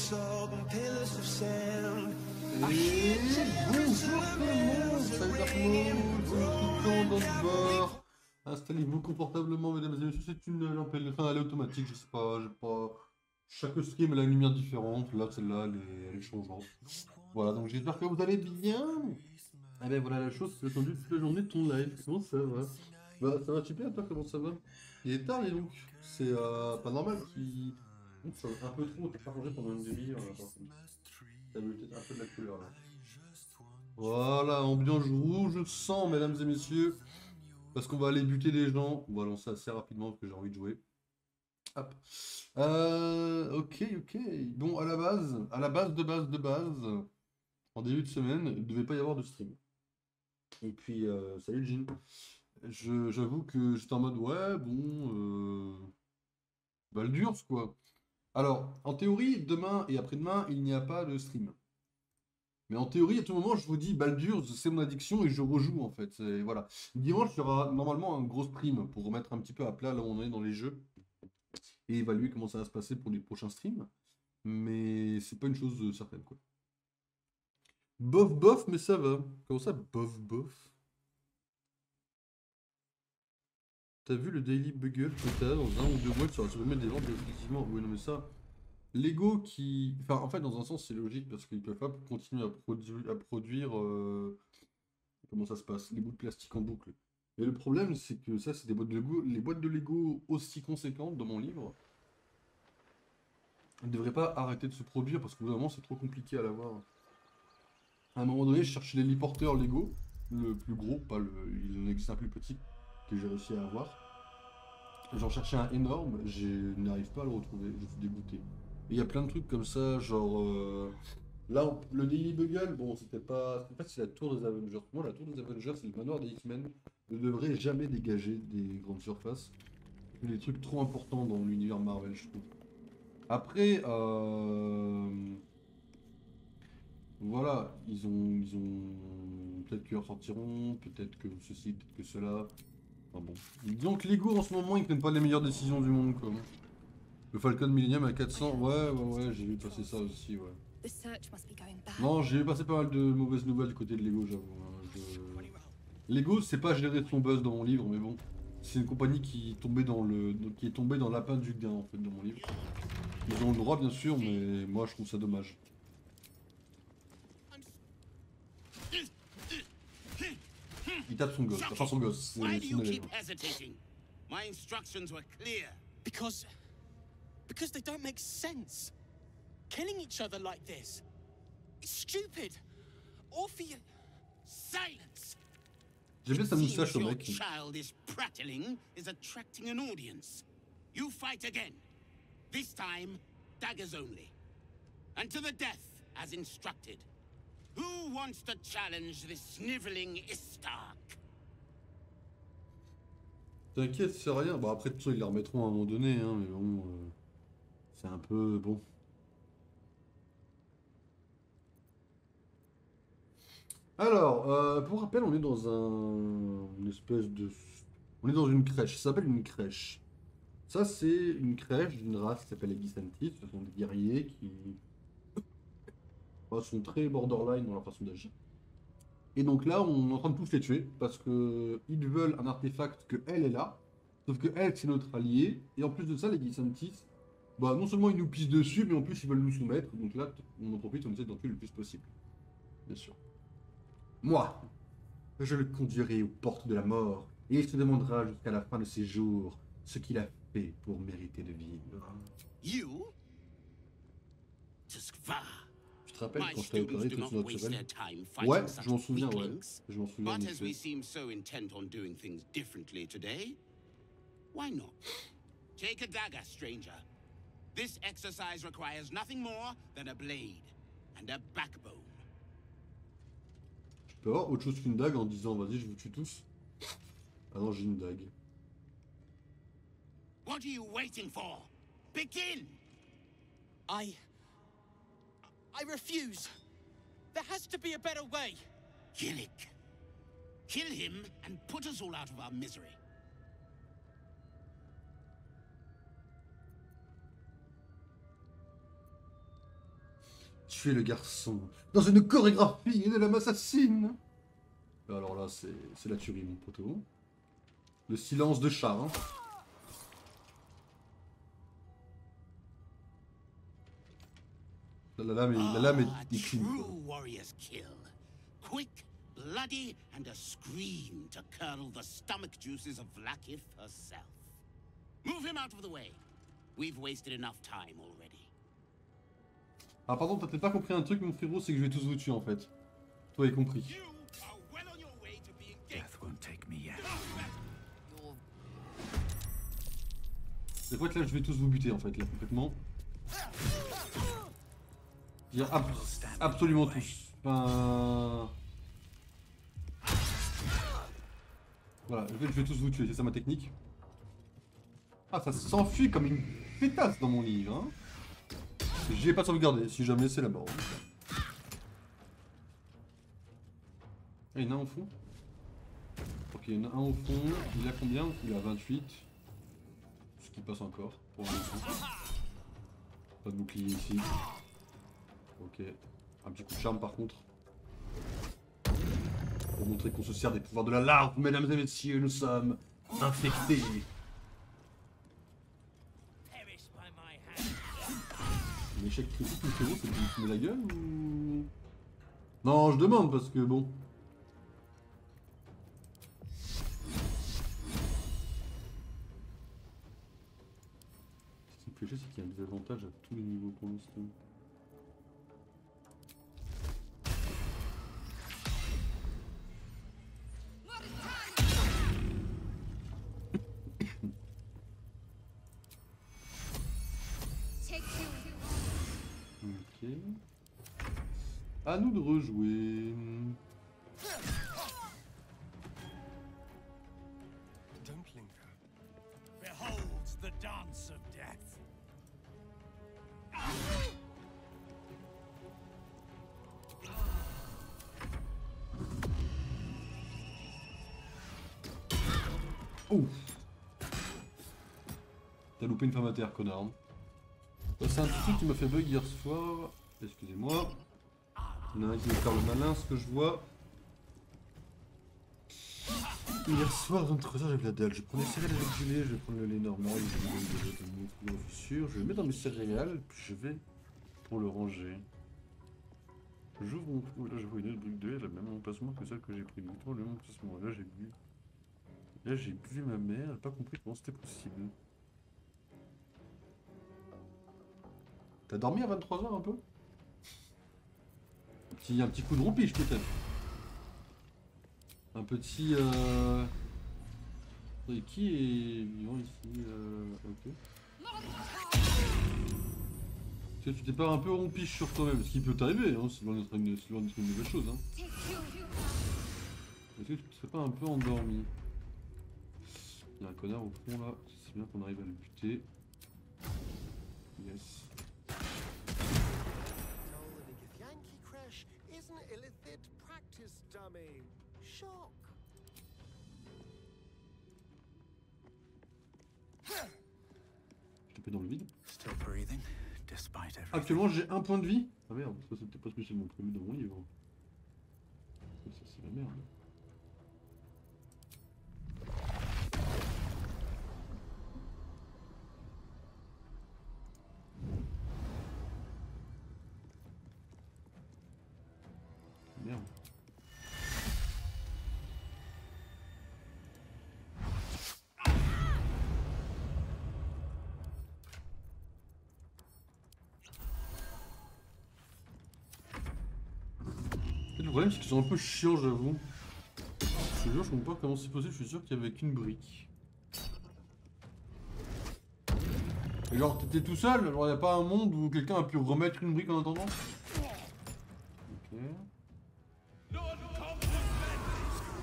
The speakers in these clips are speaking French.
Et bonjour tout le monde, salut Darkmouth, c'est dans le bar. Installez-vous confortablement, mesdames et messieurs, c'est une lampe, enfin elle est automatique, je sais pas, j'ai pas... Chaque stream elle a une lumière différente, là celle-là elle est changeante. Voilà, donc j'espère que vous allez bien. Eh ben voilà la chose, c'est attendu toute la journée de ton live, comment ça va? Bah ça va super, toi comment ça va? Il est tard et donc, c'est pas normal qui... C'est un peu trop, t'as pas rangé pendant une demi-heure là par contre. T'as vu peut-être un peu de la couleur là. Voilà, ambiance rouge sang, mesdames et messieurs. Parce qu'on va aller buter des gens. On va lancer assez rapidement parce que j'ai envie de jouer. Hop. Ok, ok. Bon, à la base de base, en début de semaine, il ne devait pas y avoir de stream. Et puis, salut Jin. J'avoue que j'étais en mode, ouais, bon, Baldur's quoi. Alors, en théorie, demain et après-demain, il n'y a pas de stream. Mais en théorie, à tout moment, je vous dis, Baldur's, c'est mon addiction et je rejoue en fait. Voilà. Dimanche, il y aura normalement un gros stream pour remettre un petit peu à plat là où on est dans les jeux et évaluer comment ça va se passer pour les prochains streams. Mais c'est pas une chose certaine quoi. Bof bof, mais ça va. Comment ça, bof bof? T'as vu le Daily Bugle que t'as dans un ou deux mois, ça va se remettre des ventes définitivement. Oui, non, mais ça. Lego qui. Enfin, en fait, dans un sens, c'est logique parce qu'ils peuvent pas continuer à produire. Comment ça se passe? Les bouts de plastique en boucle. Et le problème, c'est que ça, c'est des boîtes de Lego. Les boîtes de Lego aussi conséquentes dans mon livre ne devraient pas arrêter de se produire parce que vraiment, c'est trop compliqué à l'avoir. À un moment donné, je cherchais l'héliporteur Lego, le plus gros, pas le. Il en existe un plus petit que j'ai réussi à avoir. J'en cherchais un énorme, je n'arrive pas à le retrouver, je suis dégoûté. Et il y a plein de trucs comme ça, genre. Là, le Daily Bugle, bon, c'était pas. En fait, c'est la tour des Avengers. Moi, la tour des Avengers, c'est le manoir des X-Men. Ne devrait jamais dégager des grandes surfaces. C'est des trucs trop importants dans l'univers Marvel, je trouve. Après, voilà, peut-être qu'ils ressortiront, peut-être que ceci, peut-être que cela. Enfin bon. Disons que Lego, en ce moment, ils prennent pas les meilleures décisions du monde, quoi. Le Falcon Millennium à 400, ouais, j'ai vu passer ça aussi, ouais. Non, j'ai vu passer pas mal de mauvaises nouvelles du côté de Lego, j'avoue. Lego, c'est pas gérer son buzz dans mon livre, mais bon. C'est une compagnie qui est tombée qui est tombée dans l'appât du gain, en fait, dans mon livre. Ils ont le droit, bien sûr, mais moi, je trouve ça dommage. Il tape son gosse, enfin son gosse, Why do c'est you son keep élève. hesitating? My instructions were clear. Because they don't make sense. Killing each other like this. It's stupid. Or for you. Silence! J'aime bien sa moustache, au Your mec. childish prattling is attracting an audience. You fight again. This time, daggers only. And to the death, as instructed. Who wants to challenge this sniveling Istark? T'inquiète, c'est rien. Bon, après, tout ça, ils les remettront à un moment donné, hein, mais bon. C'est un peu. Bon. Alors, pour rappel, on est dans une espèce de. On est dans une crèche. Ça s'appelle une crèche. Ça, c'est une crèche d'une race qui s'appelle les Gisantis. Ce sont des guerriers qui sont très borderline dans leur façon d'agir. Et donc là, on est en train de tous les tuer parce que ils veulent un artefact que elle est là. Sauf que elle, c'est notre allié. Et en plus de ça, les Gisantis, bah, non seulement ils nous pissent dessus, mais en plus ils veulent nous soumettre. Donc là, on en profite, on essaie d'en tuer le plus possible. Bien sûr. Moi, je le conduirai aux portes de la mort. Et il se demandera jusqu'à la fin de ses jours ce qu'il a fait pour mériter de vivre. You? Tuskva. Tu te rappelles My quand je t'avais students parlé do de not tout waste their naturel? time Ouais, fighting je m'en such souviens, ouais. weaklings. Je m'en souviens, But en as we effet. seem so intent on doing things differently today, why not? Take a dagger, stranger. This exercise requires nothing more than a blade and a backbone. Je peux avoir autre chose qu'une dague en disant vas-y, je vous tue tous. Ah non, j'ai une dague. What are you waiting for? Begin! I refuse. There has to be a better way. Gillick. Kill him and put us all out of our misery. tuer le garçon dans une chorégraphie de l'homme assassine. Alors là, c'est la tuerie, mon poteau. Le silence de chat. Hein. La lame est clean. True warrior's kill. Quick, bloody, and a scream to curdle the stomach juices of Vlaakith herself. Move him out of the way. We've wasted enough time already. Ah pardon, t'as peut-être pas compris un truc, mon frérot, c'est que je vais tous vous tuer en fait. Toi, y compris. You are well on your way to being Death won't take me yet. C'est quoi que là, je vais tous vous buter en fait, là, complètement. Dire absolument tous. Enfin... Voilà, je vais tous vous tuer, c'est ça ma technique. Ah, ça s'enfuit comme une pétasse dans mon livre, hein. J'y ai pas sauvegardé, si jamais c'est la mort. Ah, il y en a un au fond. Ok, il y en a un au fond. Il a combien? Il a 28. Ce qui passe encore, pour l'instant. Pas de bouclier ici. Ok. Un petit coup de charme par contre. Pour montrer qu'on se sert des pouvoirs de la larve, mesdames et messieurs, nous sommes infectés. Un échec critique, mon frérot, c'est que tu me mets la gueule ou... Non, je demande parce que bon... Ce qui me fait chier, c'est qu'il y a un désavantage à tous les niveaux pour l'instant. Ok. À nous de rejouer. Don't linger. Behold the dance of death. Ouf. T'as loupé une femme à terre, connard. C'est un petit truc qui m'a fait bug hier soir. Excusez-moi. Il y en a un qui veut faire le malin, ce que je vois. Hier soir, 23h, j'avais la dalle. Je prends les céréales avec du lait, je vais prendre le lait normal, je vais le mettre dans mes céréales, puis je vais pour le ranger. J'ouvre mon trou, là je vois une autre brique de lait, elle a le même emplacement que celle que j'ai pris. Le même emplacement. Là j'ai bu. Là j'ai bu ma mère, elle n'a pas compris comment c'était possible. T'as dormi à 23h un peu? Un petit coup de rompiche peut-être. Un petit... Et qui est vivant ici Ok. Tu t'es pas un peu rompiche sur toi-même, ce qui peut t'arriver, hein, c'est loin d'être une mauvaise chose. Hein. Est-ce que tu te serais pas un peu endormi? Il y a un connard au fond là, c'est bien qu'on arrive à le buter. Yes. Je te fais dans le vide. Actuellement j'ai un point de vie. Ah merde, ça c'était pas spécialement prévu dans mon livre. Ça c'est la merde. Merde. Le problème c'est qu'ils sont un peu chiants, j'avoue. Je te jure, je comprends pas comment c'est possible, je suis sûr qu'il y avait qu'une brique. Et genre t'étais tout seul, genre y'a pas un monde où quelqu'un a pu remettre une brique en attendant? Ok.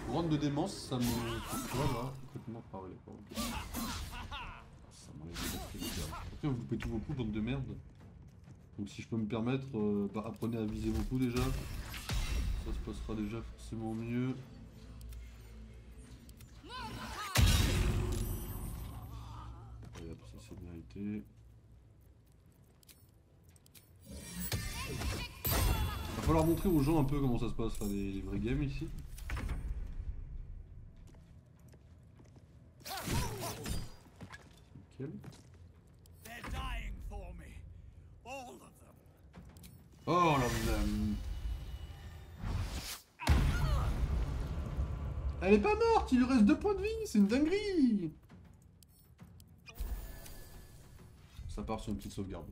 Grande de démence, ça me... Voilà, complètement parlé. Okay. Ça m'enlève. Après vous coupez tous vos coups, bande de merde. Donc si je peux me permettre, bah, apprenez à viser vos coups déjà. Ça se passera déjà forcément mieux. Regarde, ça c'est mérité. falloir montrer aux gens un peu comment ça se passe, les vrais games ici. Nickel. They're dying for me. All of them. Oh là là. Elle est pas morte, il lui reste 2 points de vie, c'est une dinguerie. Ça part sur une petite sauvegarde.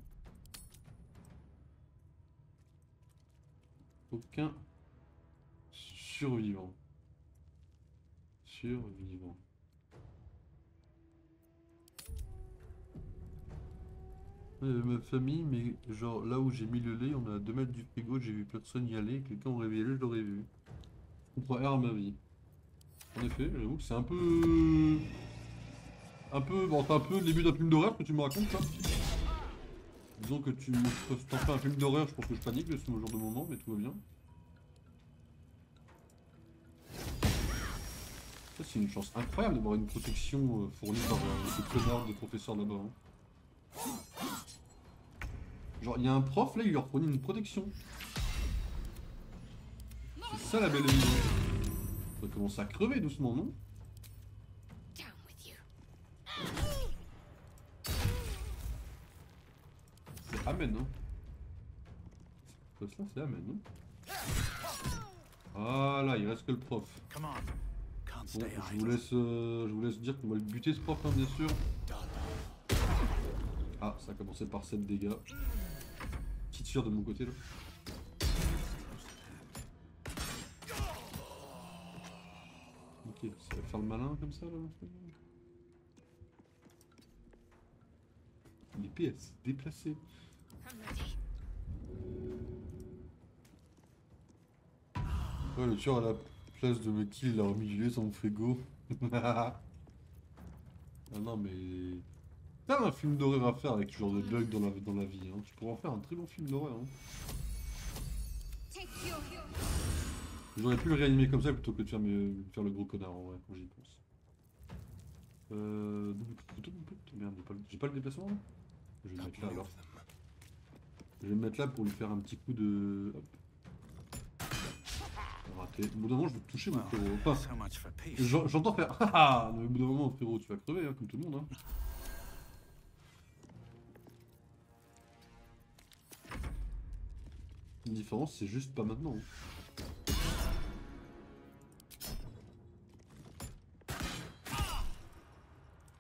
Aucun survivant. Survivant. Ma famille, mais genre là où j'ai mis le lait, on est à 2 mètres du frigo, j'ai vu personne y aller, quelqu'un aurait réveillé, je l'aurais vu. Je comprends R à ma vie. En effet, j'avoue que c'est un peu... Bon, c'est un peu le début d'un film d'horreur que tu me racontes là. Disons que t'en fais un film d'horreur, je pense que je panique de ce genre de moment, mais tout va bien. Ça c'est une chance incroyable d'avoir une protection fournie par ce connard de professeur là-bas. Hein. Genre il y a un prof là, il leur fournit une protection. C'est ça la belle vie. On va commencer à crever doucement, non? C'est Amen, hein? Ça c'est Amen, non? Voilà, il reste que le prof. Bon, je vous laisse dire qu'on va le buter ce prof, hein, bien sûr. Ah, ça a commencé par 7 dégâts. Petite sueur de mon côté là. Ok, ça va faire le malin comme ça là. L'épée elle s'est déplacée. Ouais, le tueur à la place de me kill, il a remis du lait sur mon frigo. Ah non mais... T'as un film d'horreur à faire avec ce genre de bug dans la vie, hein. Tu pourrais en faire un très bon film d'horreur. Hein. J'aurais pu le réanimer comme ça plutôt que de faire le gros connard en vrai, quand j'y pense. Merde, j'ai pas le déplacement là. Je vais le mettre là alors. Je vais me mettre là pour lui faire un petit coup de... Hop. Raté. Au bout d'un moment je vais te toucher mon frérot. Enfin, j'entends faire ah mais au bout d'un moment frérot tu vas crever hein, comme tout le monde. Hein. La différence c'est juste pas maintenant. Hein.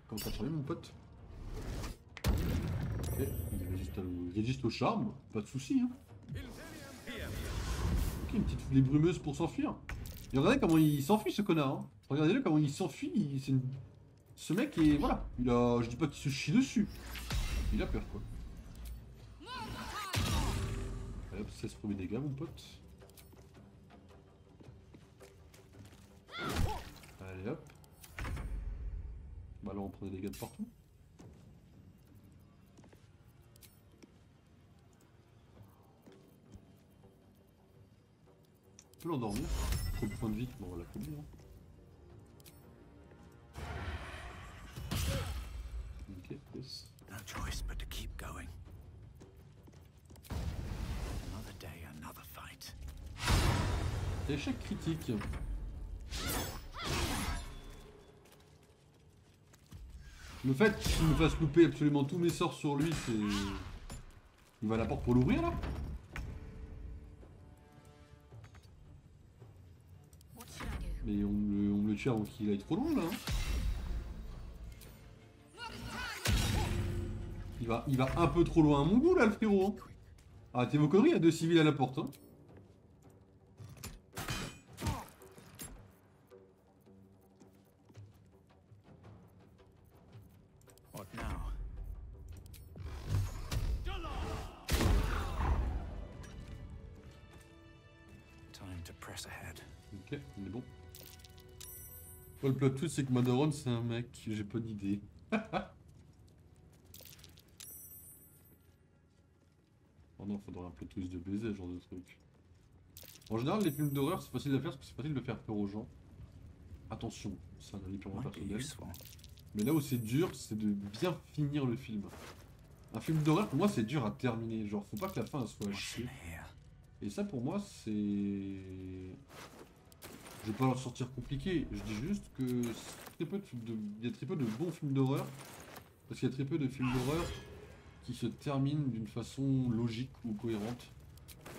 Comment t'as chargé mon pote? Ok, il résiste au charme, pas de soucis. Hein. Ok, une petite foulée brumeuse pour s'enfuir. Et regardez comment il s'enfuit ce connard. Hein. Regardez-le comment il s'enfuit. Ce mec est... Voilà. Je dis pas qu'il se chie dessus. Il a peur quoi. Allez hop, 16 premiers dégâts mon pote. Allez hop. Bah là on prend des dégâts de partout. On peut l'endormir. Trop de points de vie, bon, on va l'affaiblir. Hein. Ok, yes. No choice but to keep going. Another day, another fight. Échec critique. Le fait qu'il me fasse louper absolument tous mes sorts sur lui, c'est... Il va à la porte pour l'ouvrir là? Mais on me le tue avant qu'il aille trop loin là. Hein. Il va un peu trop loin à mon goût là le frérot. Hein. Arrêtez vos conneries, il y a 2 civils à la porte. Hein. What now? Time to press ahead. Ok, on est bon. Le plot twist c'est que Madaron c'est un mec, j'ai pas d'idée. Oh non, faudrait un plot twist de baiser, ce genre de truc. En général, les films d'horreur c'est facile à faire parce que c'est facile de faire peur aux gens. Attention, c'est un avis purement personnel. Mais là où c'est dur, c'est de bien finir le film. Un film d'horreur pour moi c'est dur à terminer, genre faut pas que la fin elle soit à chier. Et ça pour moi c'est... Je vais pas leur sortir compliqué, je dis juste que il y a très peu de bons films d'horreur. Parce qu'il y a très peu de films d'horreur qui se terminent d'une façon logique ou cohérente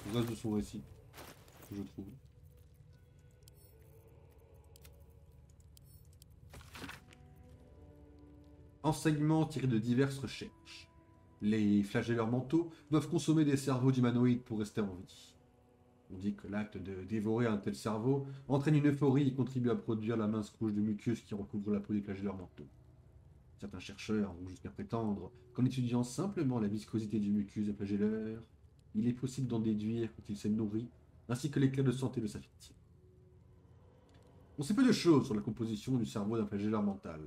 au reste de son récit, je trouve. Enseignements tirés de diverses recherches. Les flagelleurs mentaux doivent consommer des cerveaux d'humanoïdes pour rester en vie. On dit que l'acte de dévorer un tel cerveau entraîne une euphorie et contribue à produire la mince couche de mucus qui recouvre la peau des flagelleurs mentaux. Certains chercheurs vont jusqu'à prétendre qu'en étudiant simplement la viscosité du mucus des flagelleurs, il est possible d'en déduire quand il s'est nourri, ainsi que l'éclat de santé de sa victime. On sait peu de choses sur la composition du cerveau d'un flagelleur mental.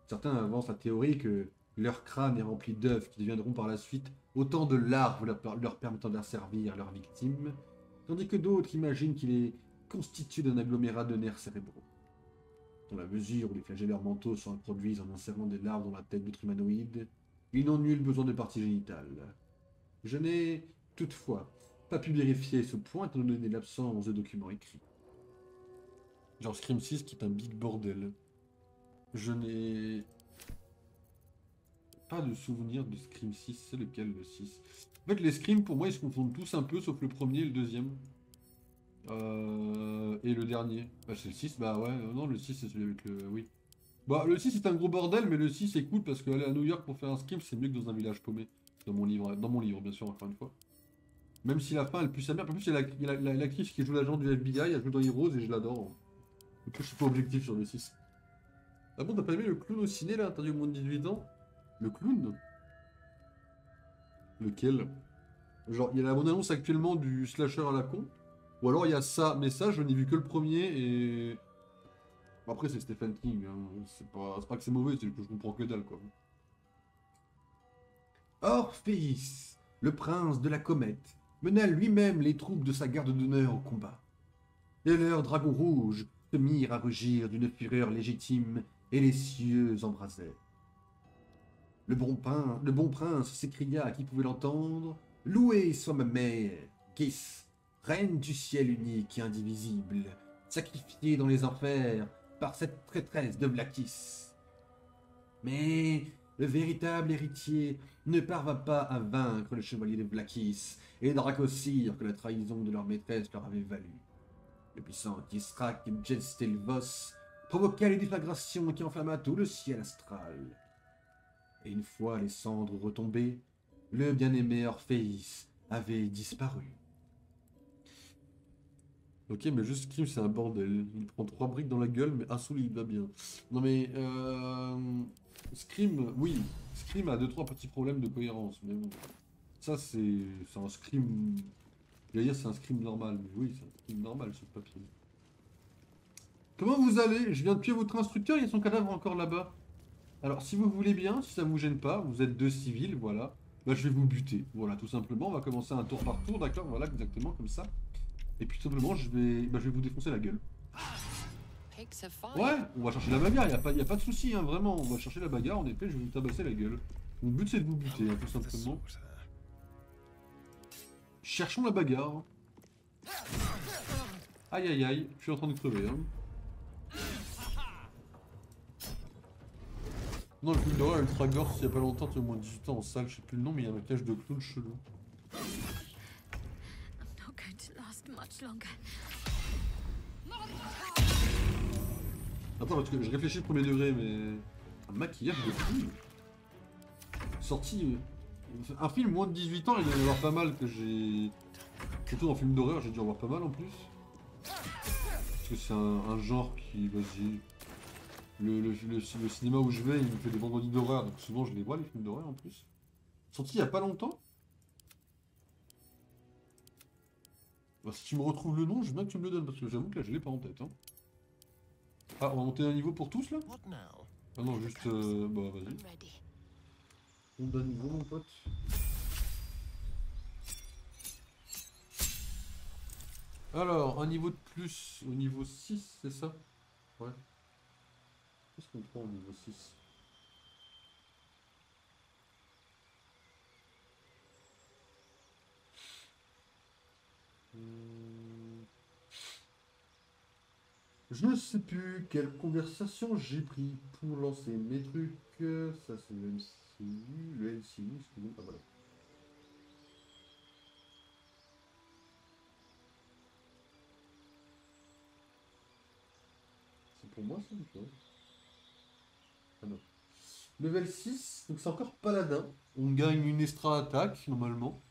Certains avancent la théorie que leur crâne est rempli d'œufs qui deviendront par la suite autant de larves leur permettant d'asservir leurs victimes, tandis que d'autres imaginent qu'il est constitué d'un agglomérat de nerfs cérébraux. Dans la mesure où les flagelleurs mentaux se reproduisent en insérant des larves dans la tête d'autres humanoïdes, ils n'ont nul besoin de parties génitales. Je n'ai, toutefois, pas pu vérifier ce point étant donné l'absence de documents écrits. Genre Scream 6 qui est un big bordel. Je n'ai pas de souvenir de Scream 6, c'est lequel le 6? En fait les Scream pour moi ils se confondent tous un peu sauf le premier et le deuxième. Et le dernier. Bah c'est le 6, bah ouais, non le 6 c'est celui avec le... oui. Bah le 6 c'est un gros bordel mais le 6 c'est cool parce qu'aller à New York pour faire un Scream c'est mieux que dans un village paumé. Dans mon livre bien sûr encore une fois. Même si la fin elle pue sa mère, en plus il y a l'actrice qui joue l'agent du FBI, elle joue dans Heroes et je l'adore. Donc je suis pas objectif sur le 6. Ah bon, t'as pas aimé le clown au ciné là, interdit au moins de 18 ans? Le clown? Lequel? Genre, il y a la bande-annonce actuellement du slasher à la con. Ou alors il y a ça, mais ça, je n'ai vu que le premier et... Bon, après, c'est Stephen King, hein. C'est pas que c'est mauvais, c'est que je comprends que dalle, quoi. Orpheus, le prince de la comète, mena lui-même les troupes de sa garde d'honneur au combat. Et leurs dragons rouges se mirent à rugir d'une fureur légitime et les cieux embrasèrent. Le bon prince s'écria à qui pouvait l'entendre. Loué soit ma mère, Gis, reine du ciel unique et indivisible, sacrifiée dans les enfers par cette traîtresse de Vlakis. Mais le véritable héritier ne parvint pas à vaincre le chevalier de Vlakis et les Dracosir que la trahison de leur maîtresse leur avait valu. Le puissant Tisrak Gestelvos provoqua les déflagrations qui enflamma tout le ciel astral. Et une fois les cendres retombées, le bien-aimé Orpheus avait disparu. Ok, mais juste Scream, c'est un bordel. Il prend 3 briques dans la gueule, mais un seul, il va bien. Non mais, Scream, oui. Scream a 2-3 petits problèmes de cohérence, mais bon. Ça, c'est un Scream... J'allais dire c'est un Scream normal, mais oui, c'est un Scream normal sur le papier. Comment vous allez? Je viens de tuer votre instructeur, il y a son cadavre encore là-bas. Alors, si vous voulez bien, si ça vous gêne pas, vous êtes 2 civils, voilà. Bah, je vais vous buter. Voilà, tout simplement. On va commencer un tour par tour, d'accord? Voilà, exactement comme ça. Et puis, tout simplement, je vais vous défoncer la gueule. Ouais, on va chercher la bagarre, y a pas de souci, hein, vraiment. On va chercher la bagarre, en effet, je vais vous tabasser la gueule. Mon but, c'est de vous buter, hein, tout simplement. Cherchons la bagarre. Aïe, aïe, aïe, je suis en train de crever, hein. Non, le film d'horreur ultra gore, il y a pas longtemps, tu as au moins 18 ans en salle, je sais plus le nom, mais il y a un maquillage de clown chelou. Attends, parce que je réfléchis au premier degré, mais... Un maquillage de clown? Sorti... Un film moins de 18 ans, il doit y en avoir pas mal que j'ai... Surtout en film d'horreur, j'ai dû en voir pas mal en plus. Parce que c'est un genre qui, vas-y... Le cinéma où je vais, il me fait des vendredis d'horreur, donc souvent je les vois les films d'horreur en plus. Sorti il y a pas longtemps. Bah, si tu me retrouves le nom, je veux bien que tu me le donnes, parce que j'avoue que là je l'ai pas en tête. Hein. Ah, on va monter un niveau pour tous là? Ah non, juste... bah vas-y. On donne niveau mon pote. Alors, un niveau de plus au niveau 6, c'est ça? Ouais. Qu'est-ce qu'on prend au niveau 6? Je ne sais plus quelle conversation j'ai pris pour lancer mes trucs. Ça c'est le MCU, excusez-moi, ah, voilà. C'est pour moi ça ou pas? Ah non. Level 6, donc c'est encore paladin. On gagne une extra attaque normalement.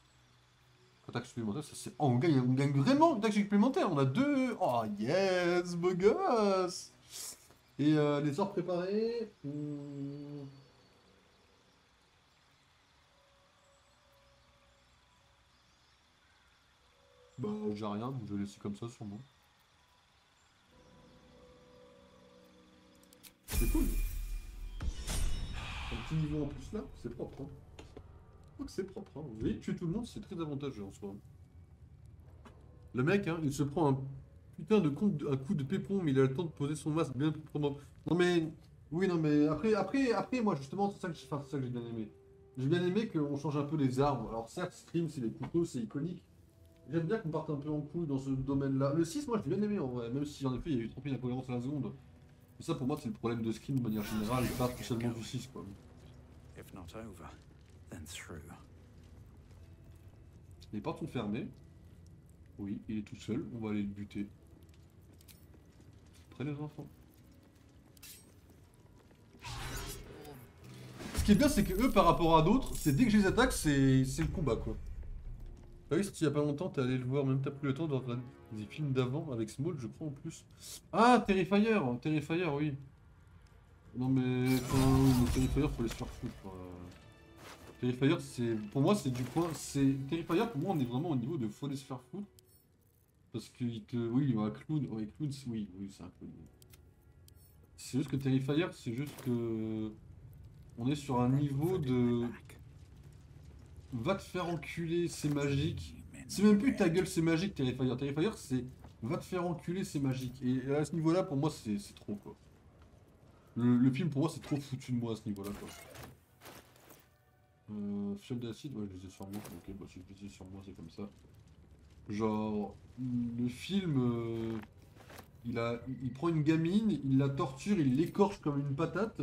Attaque supplémentaire, ça c'est. Oh, on gagne vraiment une attaque supplémentaire. On a 2. Oh yes, beau gosse. Et les sorts préparés. Bah j'ai rien, donc je vais laisser comme ça sûrement. C'est cool. Un petit niveau en plus là, c'est propre. Hein. Je crois que c'est propre. Hein. Vous voyez, tuer tout le monde, c'est très avantageux en soi. Le mec, hein, il se prend un putain de un coup de pépon, mais il a le temps de poser son masque bien proprement. Non mais, oui, non mais après, moi justement, c'est ça que j'ai bien aimé. J'ai bien aimé qu'on change un peu les armes. Alors certes, Scream, c'est les couteaux, c'est iconique. J'aime bien qu'on parte un peu en couille dans ce domaine-là. Le 6, moi, je l'ai bien aimé en vrai, même si en effet, il y a eu trop d'incohérence à la seconde. Mais ça, pour moi, c'est le problème de Scream de manière générale, pas spécialement du 6, quoi. If not over, then through. Les portes sont fermées. Oui, il est tout seul, on va aller le buter. Près les enfants. Ce qui est bien, c'est que eux, par rapport à d'autres, c'est dès que je les attaque, c'est le combat, quoi. Ah oui, c'était il y a pas longtemps, t'es allé le voir, même t'as pris le temps de regarder des films d'avant, avec Small, je crois, en plus. Ah, Terrifier, oui. Non mais, enfin, Terrifier, faut les se faire foutre, quoi. Terrifier, c'est, pour moi, c'est du point, Terrifier, pour moi, on est vraiment au niveau de faut les se faire foutre. Parce qu'il te, oui, un clown, oui, c'est un clown. C'est juste que Terrifier, c'est juste que, on est sur un niveau de... Va te faire enculer, c'est magique. C'est même plus ta gueule, c'est magique, Terrifier. Terrifier, c'est va te faire enculer, c'est magique. Et à ce niveau-là, pour moi, c'est trop, quoi. Le film, pour moi, c'est trop foutu de moi à ce niveau-là, quoi. Fiole d'acide, ouais, je les ai sur moi. Ok, bah si je les ai sur moi, c'est comme ça. Genre, le film, il prend une gamine, il la torture, il l'écorche comme une patate,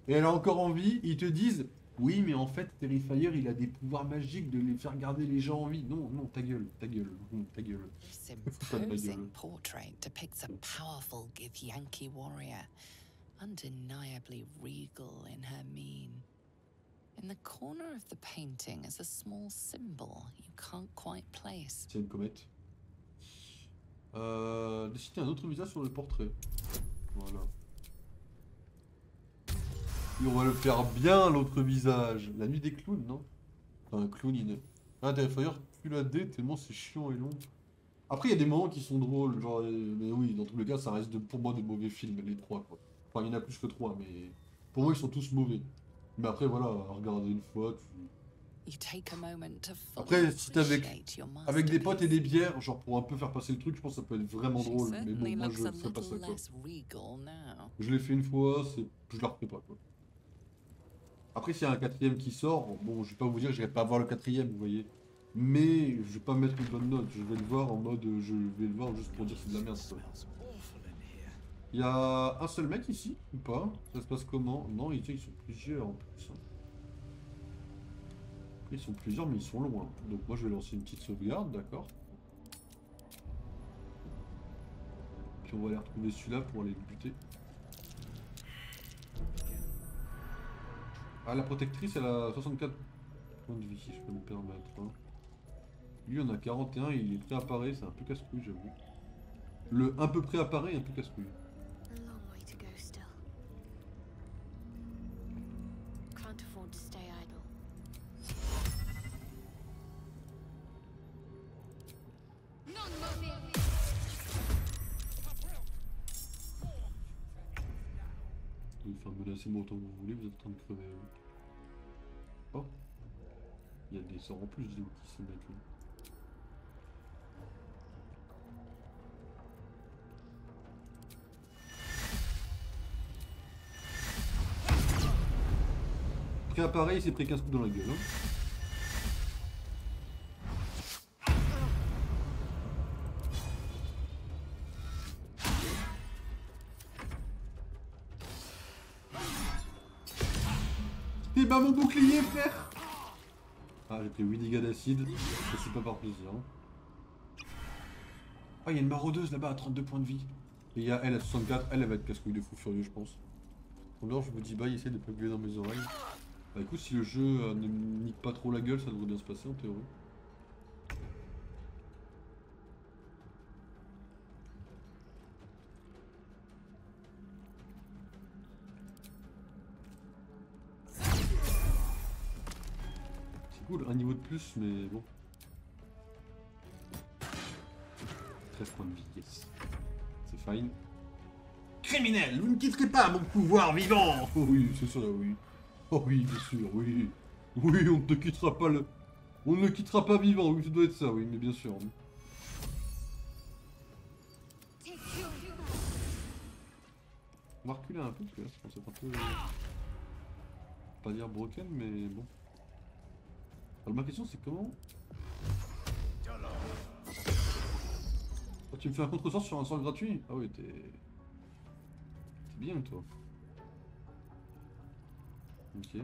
et elle a encore envie, ils te disent... Oui, mais en fait, Terrifier, il a des pouvoirs magiques de les faire garder les gens en vie. Non, non, ta gueule, ta gueule, ta gueule. This imposing portrait depicts a powerful Githyanki warrior, undeniably regal in her mien. In the corner of the painting is a small symbol you can't quite place. C'est une comète. Dessiner un autre visage sur le portrait. Voilà. Et on va le faire bien, l'autre visage. La nuit des clowns, non? Enfin, clownine. Ah, Terrifier, plus la D, tellement c'est chiant et long. Après, il y a des moments qui sont drôles, genre... Mais oui, dans tous les cas, ça reste pour moi de mauvais films, les trois, quoi. Enfin, il y en a plus que trois, mais... Pour moi, ils sont tous mauvais. Mais après, voilà, regarder une fois, Après, si t'es avec des potes et des bières, genre pour un peu faire passer le truc, je pense que ça peut être vraiment drôle. Mais bon, moi, je ferais pas ça, quoi. Je l'ai fait une fois, je la refais pas, quoi. Après, s'il y a un quatrième qui sort, bon, je vais pas vous dire que j'irai pas voir le quatrième, vous voyez. Mais je vais pas mettre une bonne note, je vais le voir en mode, je vais le voir juste pour dire que c'est de la merde, quoi. Il y a un seul mec ici, ou pas? Ça se passe comment? Non, ils sont plusieurs en plus. Ils sont plusieurs, mais ils sont loin. Donc moi, je vais lancer une petite sauvegarde, d'accord. Puis on va aller retrouver celui-là pour aller le buter. Ah, la protectrice, elle a 64 points de vie, si je peux me permettre. Hein. Lui, on a 41, il est préappareil, c'est un peu casse-couille, j'avoue. Le un peu préappareil, un peu casse-couille. Enfin, menacez-moi autant que vous voulez, vous êtes en train de crever. Oh, il y a des sorts en plus de qui se mettent là. Préappareil, il s'est pris 15 coups dans la gueule. Hein. bas mon bouclier, frère. Ah, j'ai pris 8 dégâts d'acide. Ça, c'est pas par plaisir. Ah, il y a une maraudeuse là-bas à 32 points de vie. Et il y a elle à 64. Elle va être casse-couille de fou furieux, je pense. Alors, je vous dis bye, essayez de pas gueuler dans mes oreilles. Bah, écoute, si le jeu ne me nique pas trop la gueule, ça devrait bien se passer en théorie. Cool, un niveau de plus, mais bon. 13 points de vie, yes. C'est fine. Criminel, vous ne quitterez pas mon pouvoir vivant. Oh oui, c'est ça, oui. Oh oui, bien sûr, oui. Oui, on ne te quittera pas le... On ne le quittera pas vivant, oui, ça doit être ça, oui, mais bien sûr. On va reculer un peu, parce que là, je pense être un peu... Pas dire broken, mais bon. Alors ma question c'est comment... Oh, tu me fais un contre-sort sur un sort gratuit? Ah oui, t'es bien toi. Ok.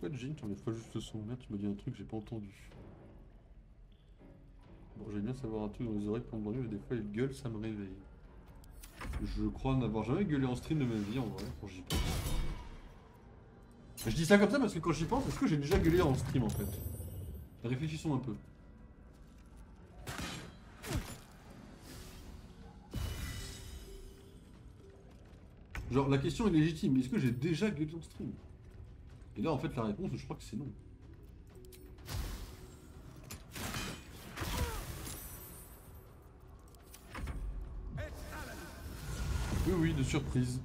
Pourquoi Jean, tu enlèves pas juste le son? Là tu m'as dit un truc, j'ai pas entendu. Bon, j'aime bien savoir un truc dans les oreilles pour me dormir, mais des fois il gueule, ça me réveille. Je crois n'avoir jamais gueulé en stream de ma vie en vrai, quand j'y pense. Je dis ça comme ça parce que quand j'y pense, est-ce que j'ai déjà gueulé en stream en fait? Réfléchissons un peu. Genre la question est légitime, est-ce que j'ai déjà gueulé en stream? Et là en fait la réponse je crois que c'est non. Oui oui, de surprise.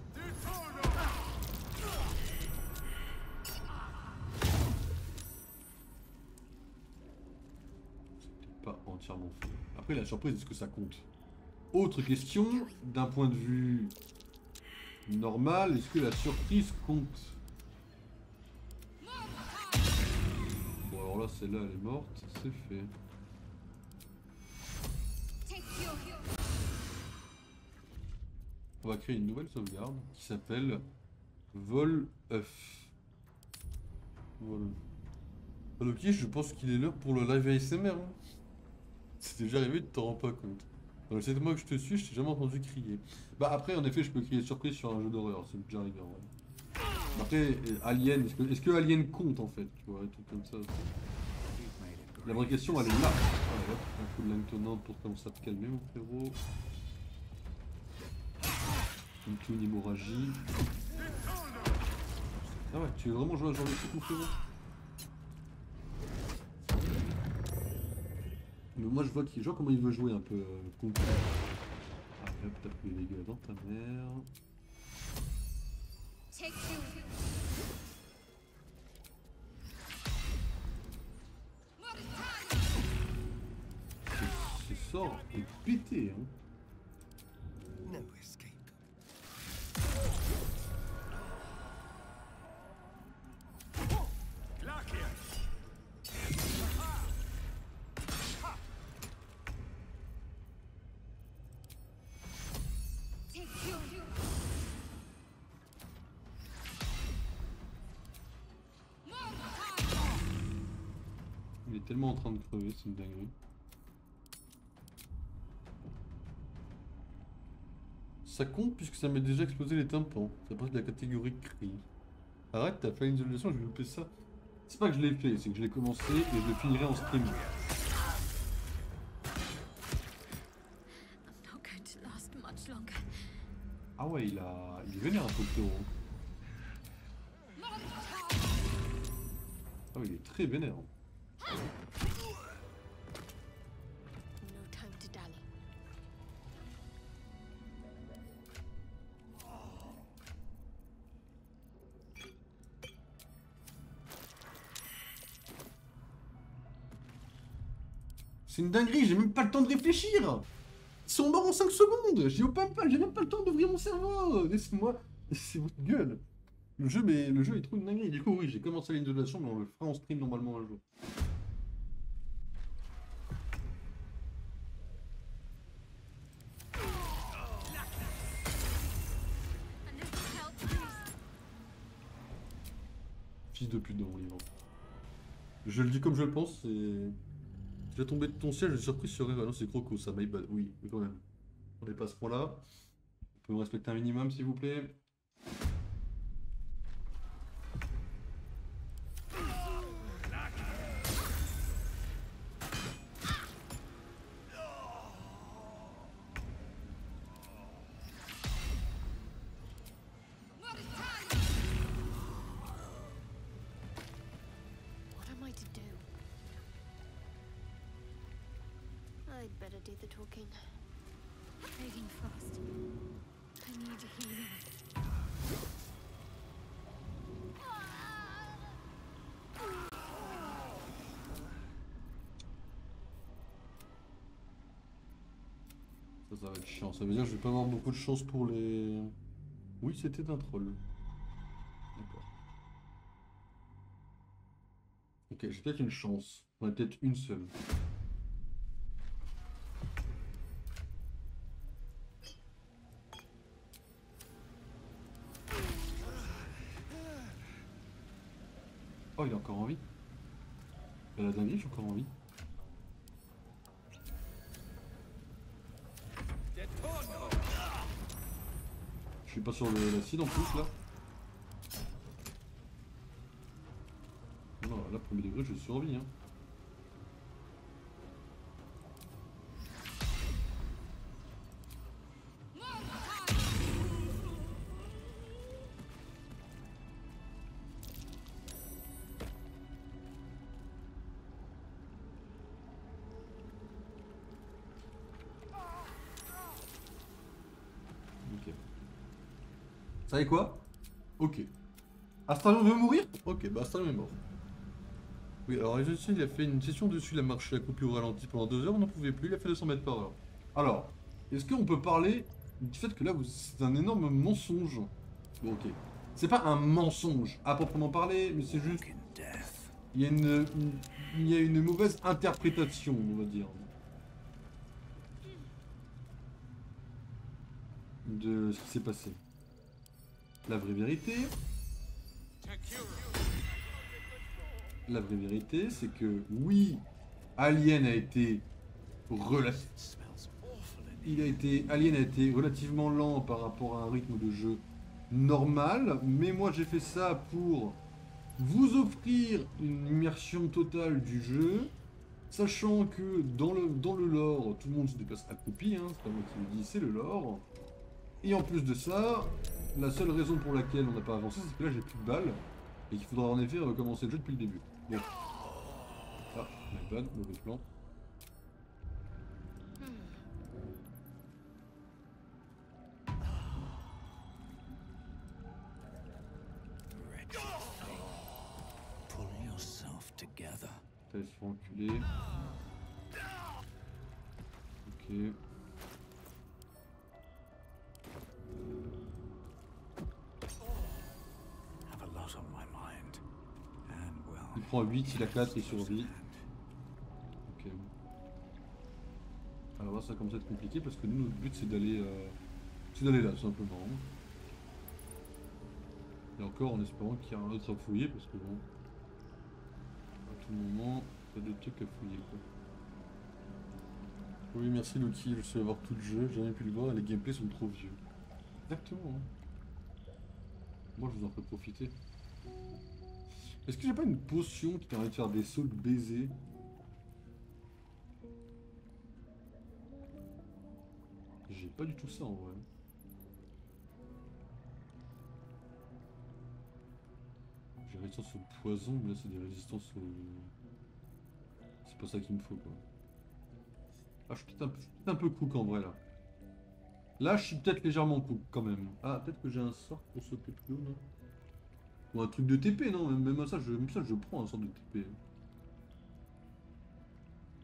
Entièrement faux. Après la surprise, est-ce que ça compte? Autre question, d'un point de vue normal, est-ce que la surprise compte? Bon alors là celle-là elle est morte, c'est fait. On va créer une nouvelle sauvegarde qui s'appelle Vol œuf. Voilà. Ok, je pense qu'il est l'heure pour le live ASMR. Hein. C'est déjà arrivé, tu t'en rends pas compte. Dans les 7 mois que je te suis, je t'ai jamais entendu crier. Bah après, en effet, je peux crier surprise sur un jeu d'horreur, c'est déjà arrivé en vrai. Après, Alien, est-ce que Alien compte en fait? Tu vois, un truc comme ça. La vraie question, elle est là. Ah, hop, un coup de langue tonnante pour commencer à te calmer, mon frérot. Une toune hémorragie. Ah ouais, tu veux vraiment jouer à ce genre de truc, mon frérot? Mais moi je vois comment il veut jouer un peu contre. Ah hop, t'as pris les dégâts dans ta mère. Ce sort est pété hein. No escape. Il est tellement en train de crever, c'est une dinguerie. Ça compte puisque ça m'est déjà explosé les tympans. Ça passe de la catégorie cri. Arrête, t'as fait une isolation, je vais louper ça. C'est pas que je l'ai fait, c'est que je l'ai commencé et je le finirai en stream. Ah ouais, il est vénère un peu le taureau. Ah oui, il est très vénère. C'est une dinguerie, j'ai même pas le temps de réfléchir. Ils sont morts en 5 secondes. J'ai même pas le temps d'ouvrir mon cerveau. Laissez-moi, c'est votre gueule. Le jeu est trop une dinguerie. Du coup, oui, j'ai commencé l'inondation, mais on le fera en stream normalement un jour. fils de pute dans mon livre. Je le dis comme je le pense, c'est... Tu vas tomber de ton ciel, je suis surpris sur elle. Ah non, c'est Croco, ça, my bad. Oui, mais quand même. On n'est pas à ce point-là. Vous pouvez me respecter un minimum, s'il vous plaît. What am I to do? I'd better do the talking. Fading fast. I need healing. Ça va être chiant. Ça veut dire que je vais pas avoir beaucoup de chance pour les... Oui, c'était un troll. D'accord. Ok, j'ai peut-être une chance. J'en ai peut-être une seule. Oh, il est encore en vie. La dinguerie, je suis encore en vie. Je suis pas sur l'acide en plus là. Non, là, premier degré, je suis en vie. Hein. Ok. Vous savez quoi? Ok. Astarion veut mourir? Ok, bah Astarion est mort. Oui, alors il a fait une session dessus, il a marché accroupi au ralenti pendant 2 heures, on n'en pouvait plus, il a fait 200 mètres par heure. Alors, est-ce qu'on peut parler du fait que là, c'est un énorme mensonge? Bon, ok. C'est pas un mensonge à proprement parler, mais c'est juste... Il y a une mauvaise interprétation, on va dire. De ce qui s'est passé. La vraie vérité... La vraie vérité, c'est que oui, Alien a été Alien a été relativement lent par rapport à un rythme de jeu normal, mais moi j'ai fait ça pour vous offrir une immersion totale du jeu, sachant que dans le lore, tout le monde se déplace accroupi, hein, c'est pas moi qui le dis, c'est le lore. Et en plus de ça, la seule raison pour laquelle on n'a pas avancé, c'est que là j'ai plus de balles, et qu'il faudra en effet recommencer le jeu depuis le début. Bon. Ah, my bad, mauvais plan. Pull yourself together. T'as se faire enculer. Ok. Il prend 8, il a 4, il survit. Ok. Alors là, ça commence à être compliqué parce que nous, notre but c'est d'aller là, tout simplement. Et encore en espérant qu'il y a un autre à fouiller parce que bon, à tout moment, il y a des trucs à fouiller quoi. Oui, merci Loki, je sais avoir tout le jeu, j'ai jamais pu le voir et les gameplays sont trop vieux. Exactement. Hein. Moi, je vous en fais profiter. Est-ce que j'ai pas une potion qui permet de faire des sauts de baiser? J'ai pas du tout ça en vrai. J'ai résistance au poison, mais là c'est des résistances au... C'est pas ça qu'il me faut quoi. Ah, je suis peut-être un peu cook en vrai là. Là, je suis peut-être légèrement cook quand même. Ah, peut-être que j'ai un sort pour sauter plus haut là. Ou un truc de TP, non? Même ça, je prends un sort de TP.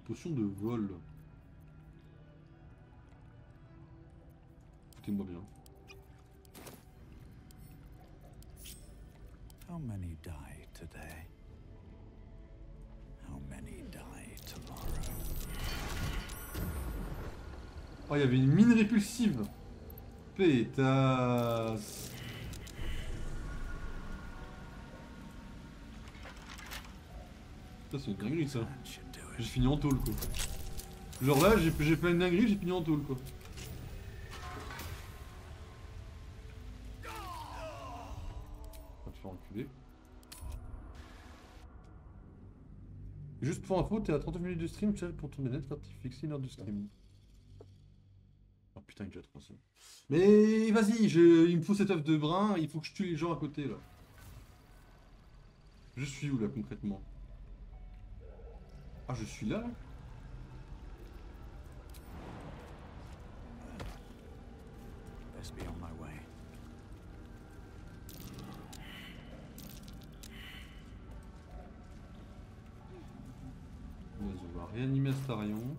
Potion de vol. Écoutez-moi bien. How many die today? How many die tomorrow? Oh, il y avait une mine répulsive. Pétasse. Ça c'est une dinguerie ça. That should do J'ai it. fini en tôle quoi. Genre là j'ai fait une dinguerie, j'ai fini en tôle quoi. On va te faire enculer. Et juste pour info, t'es à 39 minutes de stream, chat pour ton net quand tu fixes une heure de stream. Oh putain, il est déjà trop ça. Mais vas-y, il me faut cette œuf de brun, il faut que je tue les gens à côté là. Je suis où là concrètement? Ah, je suis là là? Best be on my way. Vas-y, on va réanimer Astarion.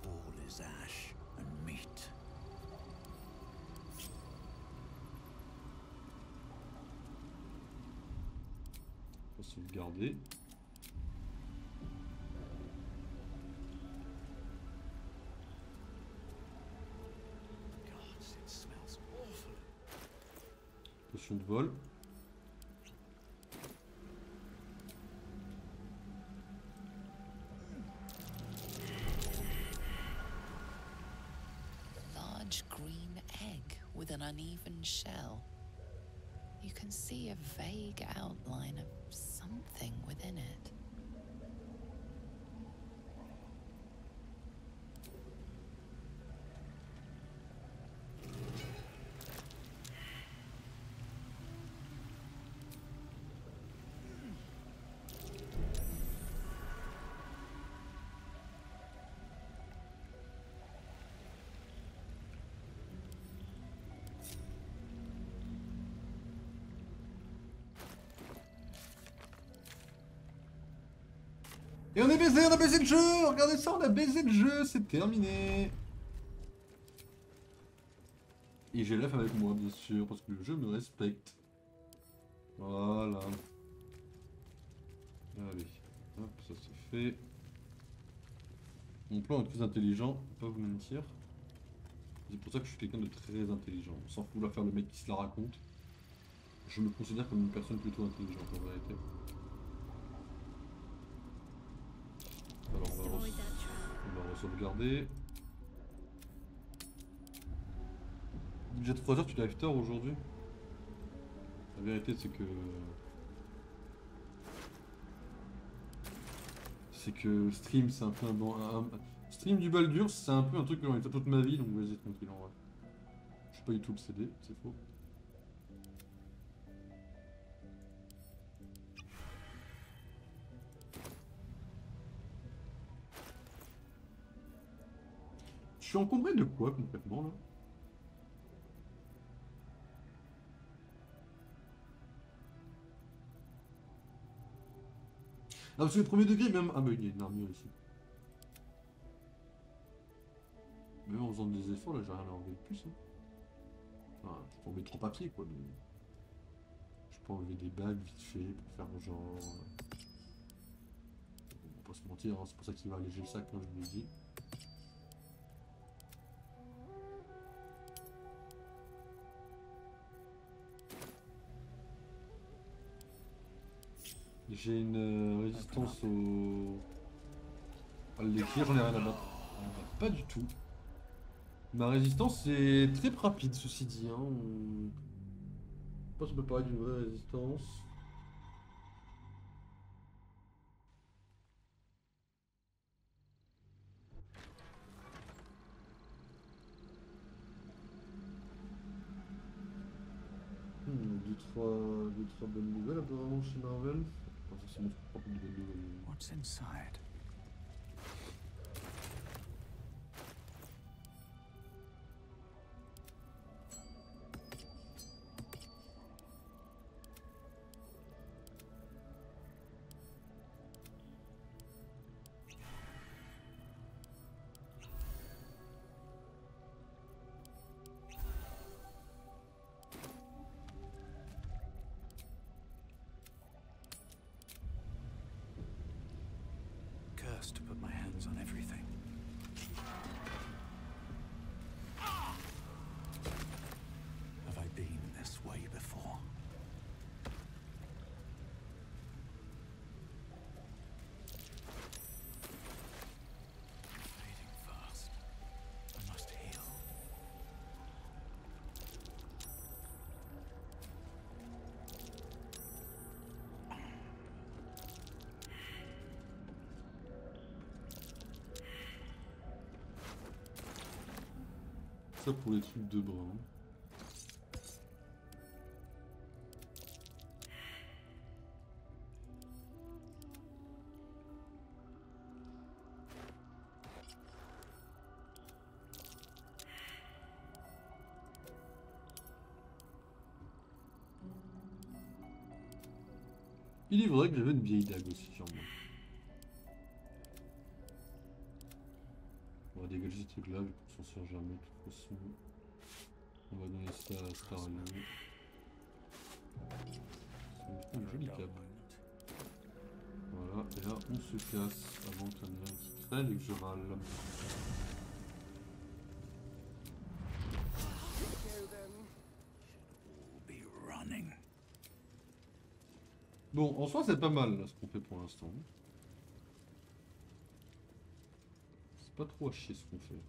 All is ash and meat. On va sauvegarder. God, it smells awful. Potion de vol. Large green egg with an uneven shell. You can see a vague outline of something within it. Et on a baisé le jeu! Regardez ça, on a baisé le jeu, c'est terminé! Et j'ai l'œuf avec moi, bien sûr, parce que le jeu me respecte. Voilà. Allez, hop, ça c'est fait. Mon plan est très intelligent, pas vous mentir. C'est pour ça que je suis quelqu'un de très intelligent. Sans vouloir faire le mec qui se la raconte. Je me considère comme une personne plutôt intelligente en vérité. Alors on va re-sauvegarder. Déjà 3 heures, tu live tard aujourd'hui. La vérité c'est que stream c'est un peu stream du Baldur c'est un peu un truc que j'ai envie de faire toute ma vie, donc vas-y tranquille en vrai. Je suis pas du tout obsédé, c'est faux. Je suis encombré de quoi concrètement là? Ah parce que le premier degré même... Ah bah il y a une armure ici. Même en faisant des efforts là j'ai rien à enlever de plus. Hein. Enfin, je peux enlever 3 papiers quoi. Mais... Je peux enlever des bagues vite fait pour faire genre... On va pas se mentir, hein, c'est pour ça qu'il va alléger le sac comme je vous l'ai dit. J'ai une résistance au... à l'écrire, j'en ai rien à battre. Pas du tout. Ma résistance est très rapide, ceci dit. Hein. Je pense qu'on peut parler d'une vraie résistance. Deux, trois bonnes nouvelles apparemment chez Marvel. Pas forcément trop de bonnes nouvelles. What's inside? Cursed to put my hands on everything. Ça pour les trucs de bras. Il est vrai que j'avais une vieille dague aussi sur moi. On va dégager ce truc là vu qu'on s'en sert jamais de toute façon. On va donner ça à Starling. C'est un joli câble. Voilà, et là on se casse avant qu'il y en ait un qui traîne et que je râle. Bon, en soi c'est pas mal là ce qu'on fait pour l'instant. C'est pas trop à chier ce qu'on fait.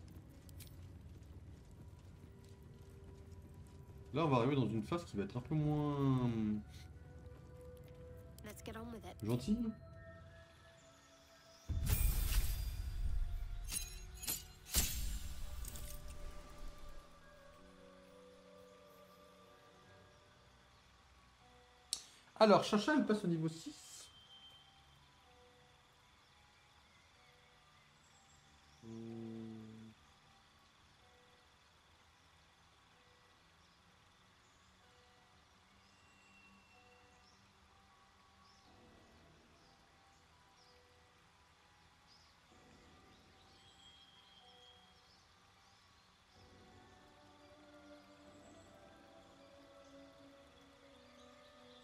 Là on va arriver dans une phase qui va être un peu moins... gentille. Alors, Chacha, elle passe au niveau 6.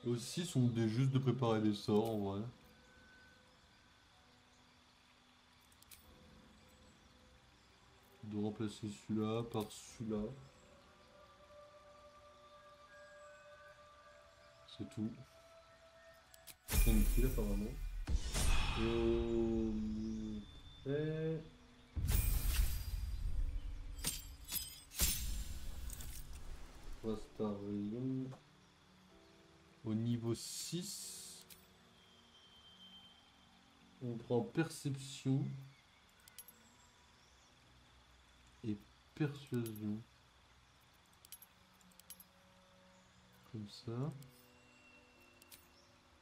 Aussi, sont des juste de préparer des sorts en vrai. De remplacer celui-là par celui-là. C'est tout. Tranquille apparemment. Et... Rastarion. Au niveau 6, on prend perception et persuasion. Comme ça.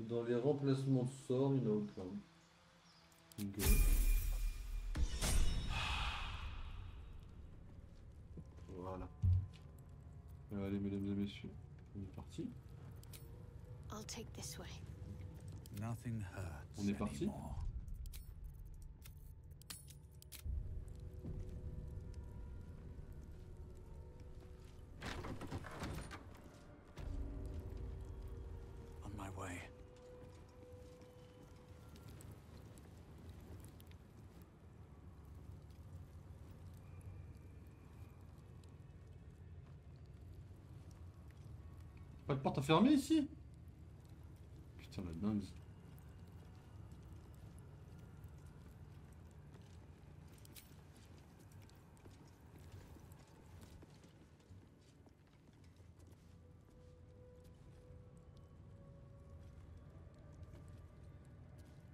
Dans les remplacements de sorts, il n'y en a aucun. Okay. Voilà. Allez, mesdames et messieurs, on est parti. I'll take this way. Nothing hurts. On est parti. Anymore. On my way. Pas de porte à fermer ici? Putain la dingue.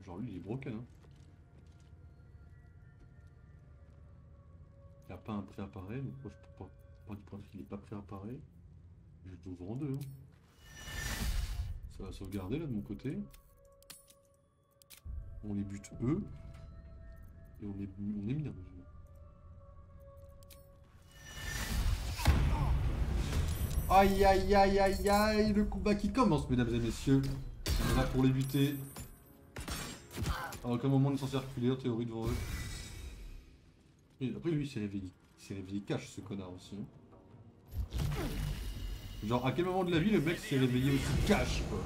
Genre lui il est broken hein. Il n'y a pas un pré-appareil, donc moi je peux pas du principe qu'il n'est pas pré-appareil. Je t'ouvre en deux. Hein. Ça va sauvegarder là de mon côté. On les bute eux. Et on est bien. Aïe aïe aïe aïe aïe. Le combat qui commence mesdames et messieurs. On est là pour les buter. À aucun moment on est censé reculer en théorie devant eux. Et après lui il s'est réveillé. Il s'est réveillé cash ce connard aussi. Hein. Genre à quel moment de la vie le mec s'est réveillé aussi cash quoi.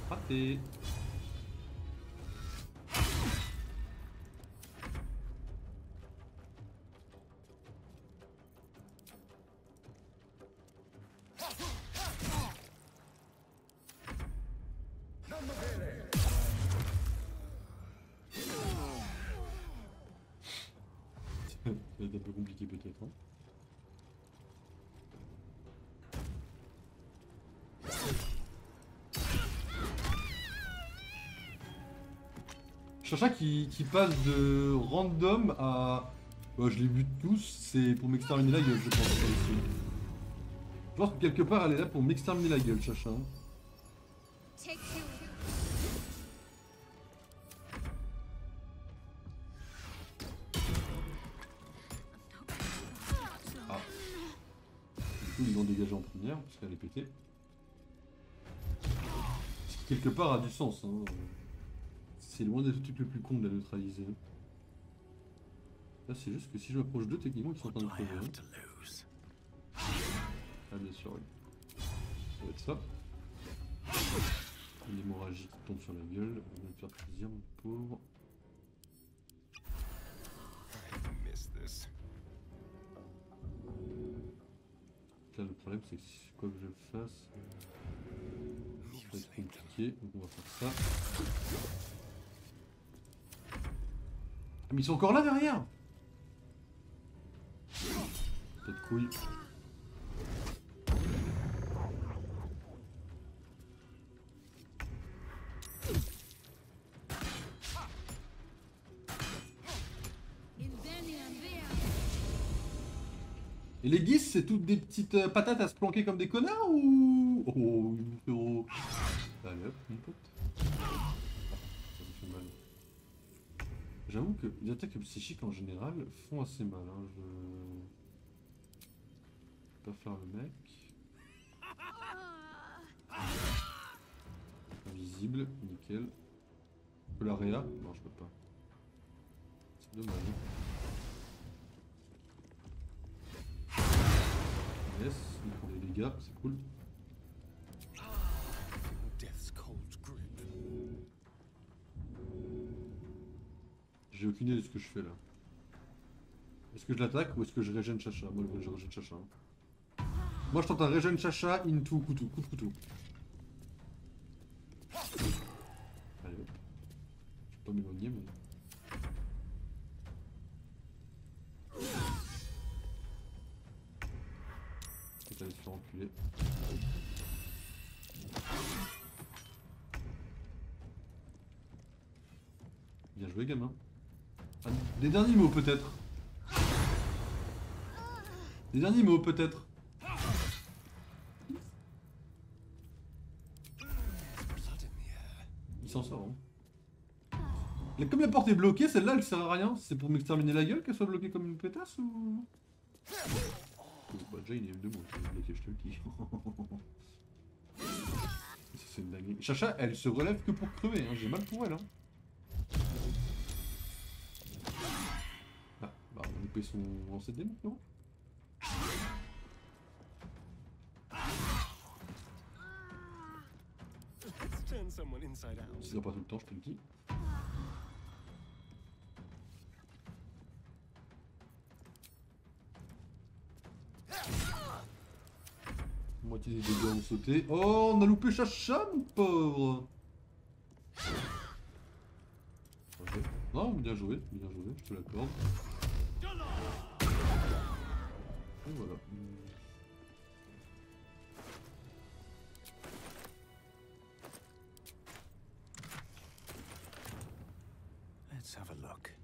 Raté. Ça va être un peu compliqué peut-être. Hein. Chacha qui passe de random à... Bah, je les bute tous, c'est pour m'exterminer la gueule, je pense. Je pense que quelque part elle est là pour m'exterminer la gueule, Chacha. Ah. Du coup ils l'ont dégagé en première, parce qu'elle est pétée. Ce qui quelque part a du sens. Hein. C'est loin d'être le truc le plus con de la neutraliser. Là c'est juste que si je m'approche d'eux, techniquement ils sont en train de crever. Hein. Ah bien sûr oui. Ça va être ça. Une hémorragie qui tombe sur la gueule. On va te faire plaisir mon pauvre. Là le problème c'est que quoi que je fasse, ça va être compliqué. Donc on va faire ça. Ah mais ils sont encore là derrière. Pas de couilles. Et les guises, c'est toutes des petites patates à se planquer comme des connards ou... Oh, frérot. Allez hop, mon pote. Ah, ça me fait mal. J'avoue que les attaques psychiques en général font assez mal. Hein. Je vais pas faire le mec. Invisible, nickel. Je peux l'area? Non, je peux pas. C'est dommage. Yes, il prend des dégâts, c'est cool. J'ai aucune idée de ce que je fais là. Est-ce que je l'attaque ou est-ce que je régène Chacha? Moi je régène Chacha. Moi je tente un régène Chacha into couteau, coup de couteau. Allez hop. Je peux pas m'éloigner mais... Peut-être aller se faire enculer. Bien joué gamin. Ah, des derniers mots peut-être. Des derniers mots peut-être. Il s'en sort. Hein. Mais comme la porte est bloquée, celle-là elle sert à rien. C'est pour m'exterminer la gueule qu'elle soit bloquée comme une pétasse ou... Bah déjà il y a deux mots, je te le dis. C'est une dinguerie. Chacha elle se relève que pour crever, hein. J'ai mal pour elle. Hein. Ah, bah on a loupé son lancer de démon, non? Ce sera pas tout le temps, je te le dis. Moitié des dégâts ont sauté. Oh, on a loupé Chacha, mon pauvre. Okay. Non, bien joué, je te l'accorde. Et voilà. Let's have a look.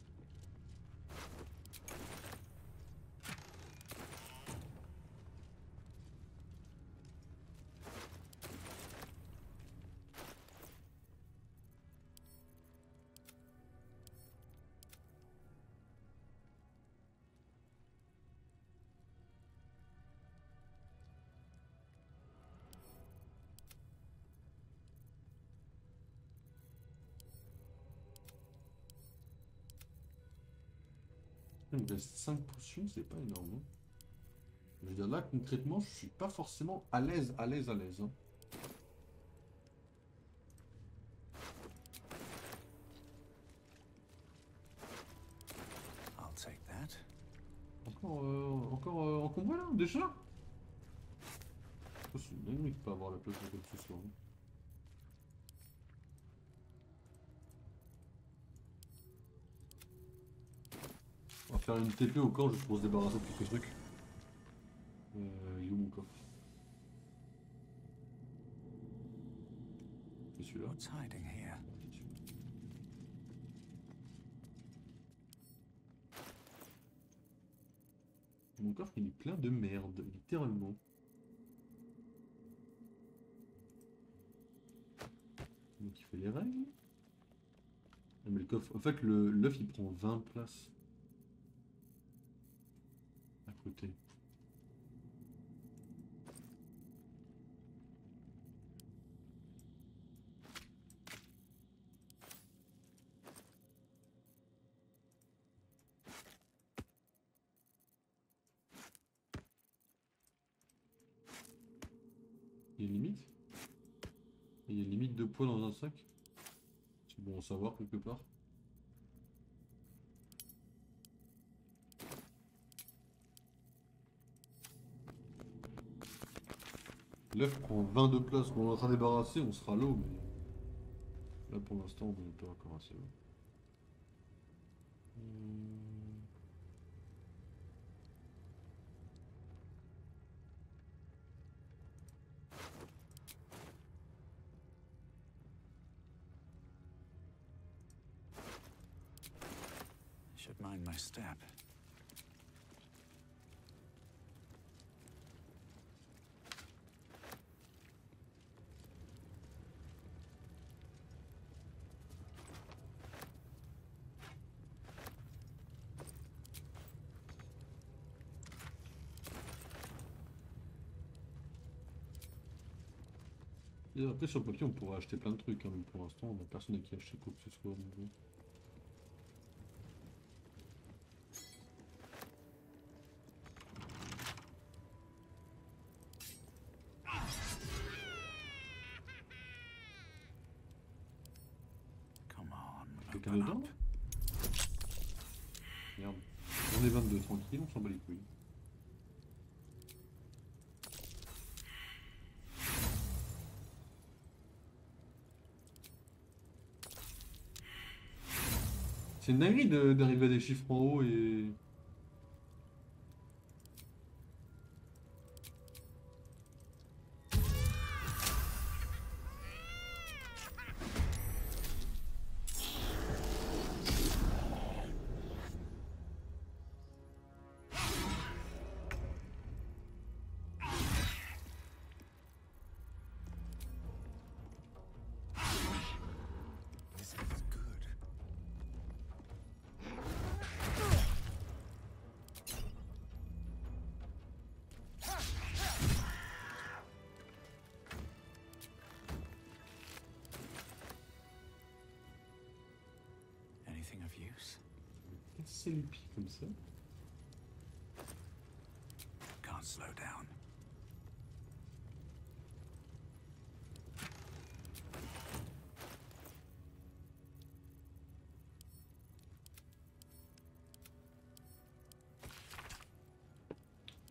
Il me reste 5 potions, c'est pas énorme. Hein. Je veux dire là concrètement, je suis pas forcément à l'aise. Hein. I'll take that. Encore encombré là, déjà? C'est une dinguerie de pas avoir la place de quoi que ce soit. Hein. On va faire une TP au camp juste pour se débarrasser de quelques trucs. Il est où mon coffre? C'est celui-là. What's hiding here? coffre il est plein de merde, littéralement. Donc il fait les règles. Ah, mais le coffre, en fait l'œuf il prend 20 places. À côté. Il y a une limite? Il y a une limite de poids dans un sac? C'est bon à savoir quelque part. L'œuf prend 22 places. Quand on est en train de débarrasser, on sera l'eau, mais là pour l'instant on n'est pas encore assez haut. Should mind my step. Et après sur le papier on pourrait acheter plein de trucs, hein, mais pour l'instant on a personne qui a acheté quoi que ce soit. Donc... Come on, Quelqu'un open dedans? up. Merde. On est 22, tranquille, on s'en bat les couilles. C'est une dinguerie d'arriver à des chiffres en haut et... This is good. Anything of use? C'est les pieds comme ça. Can't slow down.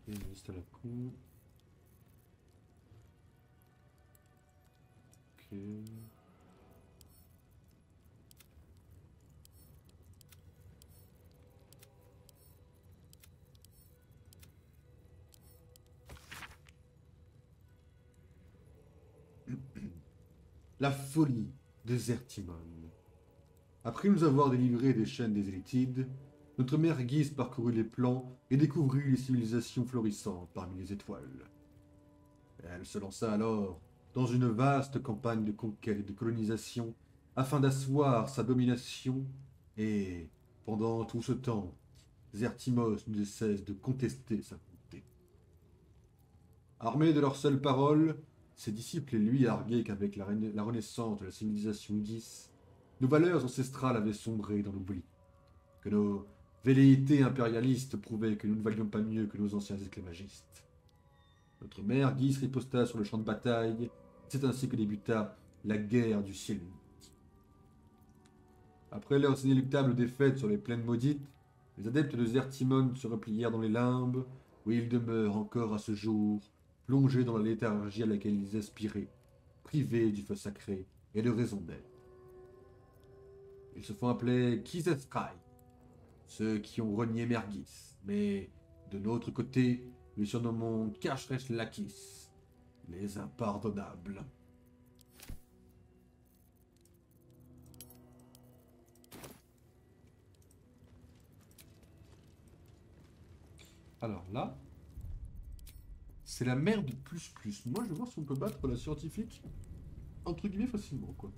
Et une liste à la con. Ok. La folie de Zertimon. Après nous avoir délivré des chaînes des Élitides, notre mère Guise parcourut les plans et découvrit les civilisations florissantes parmi les étoiles. Elle se lança alors dans une vaste campagne de conquête et de colonisation afin d'asseoir sa domination et, pendant tout ce temps, Zertimos ne cesse de contester sa volonté. Armés de leurs seules paroles, ses disciples et lui arguaient qu'avec la renaissance de la civilisation Gis, nos valeurs ancestrales avaient sombré dans l'oubli, que nos velléités impérialistes prouvaient que nous ne valions pas mieux que nos anciens esclavagistes. Notre mère Gis riposta sur le champ de bataille, c'est ainsi que débuta la guerre du ciel unique. Après leurs inéluctables défaites sur les plaines maudites, les adeptes de Zertimon se replièrent dans les limbes, où ils demeurent encore à ce jour, plongés dans la léthargie à laquelle ils aspiraient, privés du feu sacré et de raison d'être. Ils se font appeler Kiseskai, ceux qui ont renié Mergis, mais de notre côté, nous les surnommons Kashresh-Lakis, les impardonnables. Alors là, c'est la merde plus plus. Moi, je vais voir si on peut battre la scientifique, entre guillemets, facilement, quoi.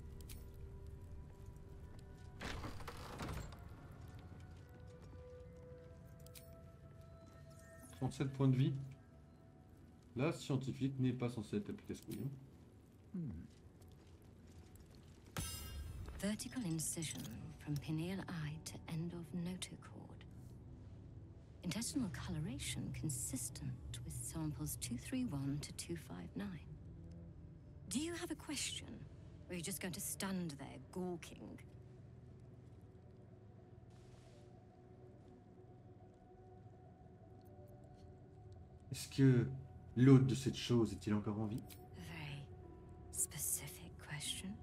37 points de vie. La scientifique n'est pas censée être appliquée à ce couillon. Vertical incision from pineal eye to end of notochord. Intestinal coloration consistent with samples 231 to 259. Do you have a question? Or are you just going to stand there gawking? Est-ce que l'hôte de cette chose est-il encore en vie? A very specific question.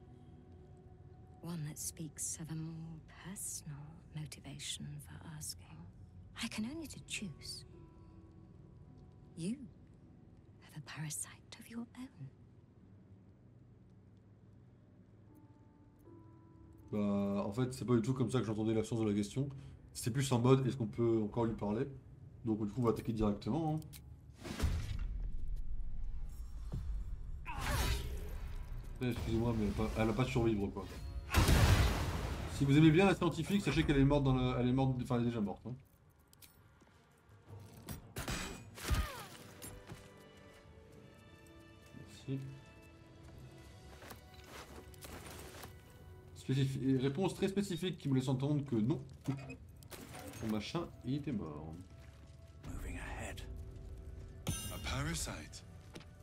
One that speaks of a more personal motivation for asking. I can only to choose. You have a parasite of your own. Bah, en fait, c'est pas du tout comme ça que j'entendais la science de la question. C'est plus en mode, est-ce qu'on peut encore lui parler? Donc, du coup, on va attaquer directement. Hein. Excusez-moi, mais elle a pas de survivre, quoi. Si vous aimez bien la scientifique, sachez qu'elle est morte dans le... Elle est morte... Enfin, elle est déjà morte. Hein. Merci. Réponse très spécifique qui me laisse entendre que non. Son machin, il était mort. Moving ahead. A parasite.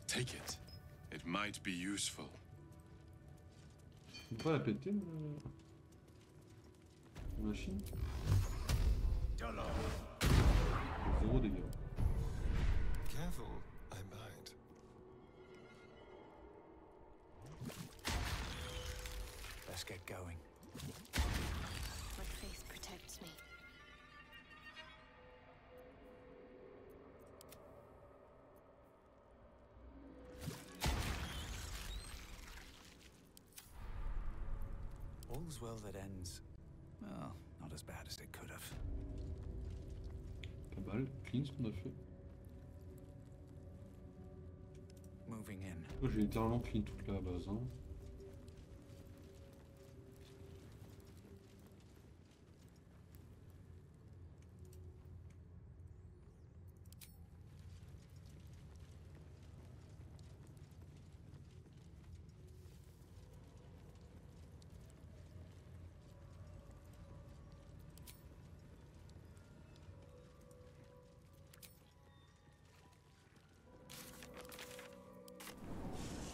Take it. It might be useful. On peut pas la péter, la machine. Zéro dégâts. Careful, I might. Let's get going. My faith protects me. All's well that ends. Well, not as bad as it could have. Pas mal, clean ce qu'on a fait. Moving in. Moi j'ai littéralement clean toute la base. Hein.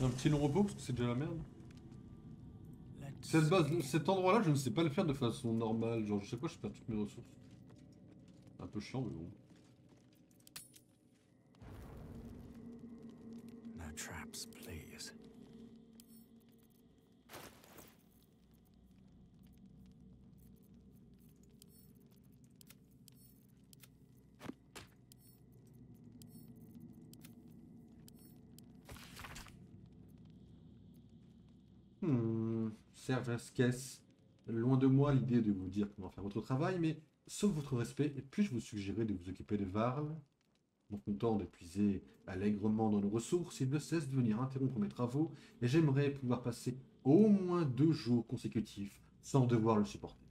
Un petit long repos parce que c'est déjà la merde. Cette base, cet endroit-là, je ne sais pas le faire de façon normale. Genre, je sais quoi, je perds toutes mes ressources. Un peu chiant, mais bon. No traps, please. Servasquez, loin de moi l'idée de vous dire comment faire votre travail, mais sauf votre respect, puis-je vous suggérer de vous occuper de Varl? Mon content d'épuiser allègrement dans nos ressources, il ne cesse de venir interrompre mes travaux, et j'aimerais pouvoir passer au moins 2 jours consécutifs sans devoir le supporter.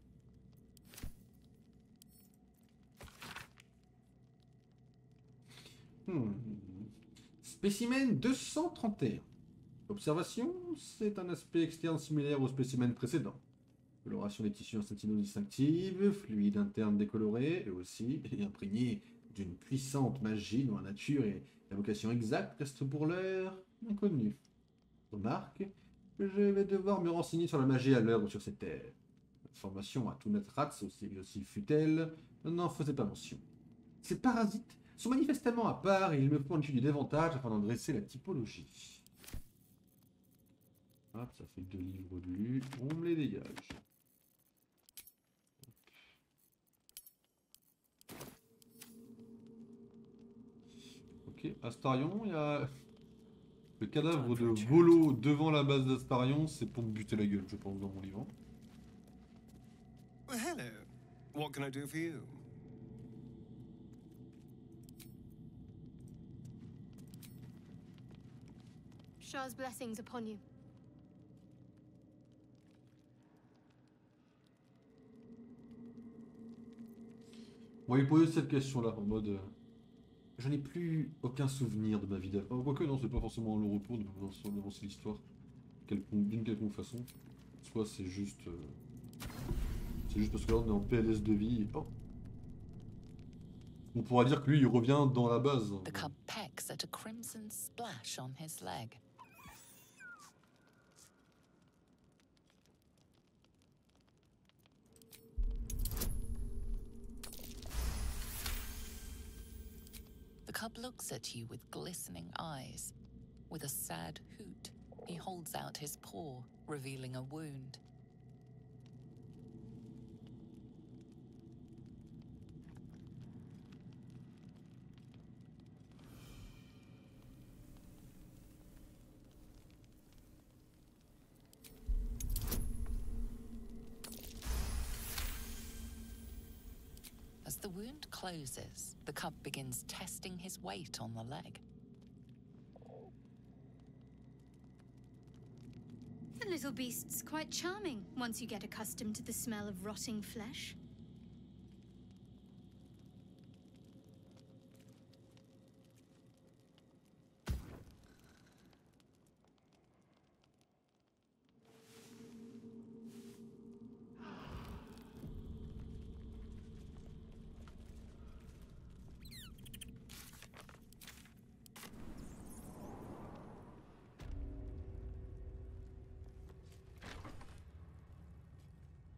Spécimen 231. Observation, c'est un aspect externe similaire au spécimen précédent. Coloration des tissus instinctivement distinctive, fluide interne décoloré, et aussi imprégné d'une puissante magie dont la nature et la vocation exacte restent pour l'heure inconnues. Remarque, je vais devoir me renseigner sur la magie à l'œuvre sur cette terre. L'information à tout net rats, aussi fut-elle, n'en faisait pas mention. Ces parasites sont manifestement à part et il me faut en étudier davantage afin d'en dresser la typologie. Hop, ça fait 2 livres lus, on me les dégage. Ok, Astarion, il y a le cadavre de Volo devant la base d'Astarion, c'est pour me buter la gueule, je pense, dans mon livre. Well, hello. What can I do for you? Shah's blessings upon you. On va lui poser cette question-là, en mode... J'en ai plus aucun souvenir de ma vie d'avant. Quoique non, c'est pas forcément le repos d'avancer l'histoire d'une quelconque façon. Soit c'est juste... C'est juste parce que là on est en PLS de vie et... Oh. On pourra dire que lui il revient dans la base. The cub pecks at a crimson splash on his leg. The cub looks at you with glistening eyes. With a sad hoot, he holds out his paw, revealing a wound. As the wound closes, the cub begins testing his weight on the leg. The little beast's quite charming once you get accustomed to the smell of rotting flesh.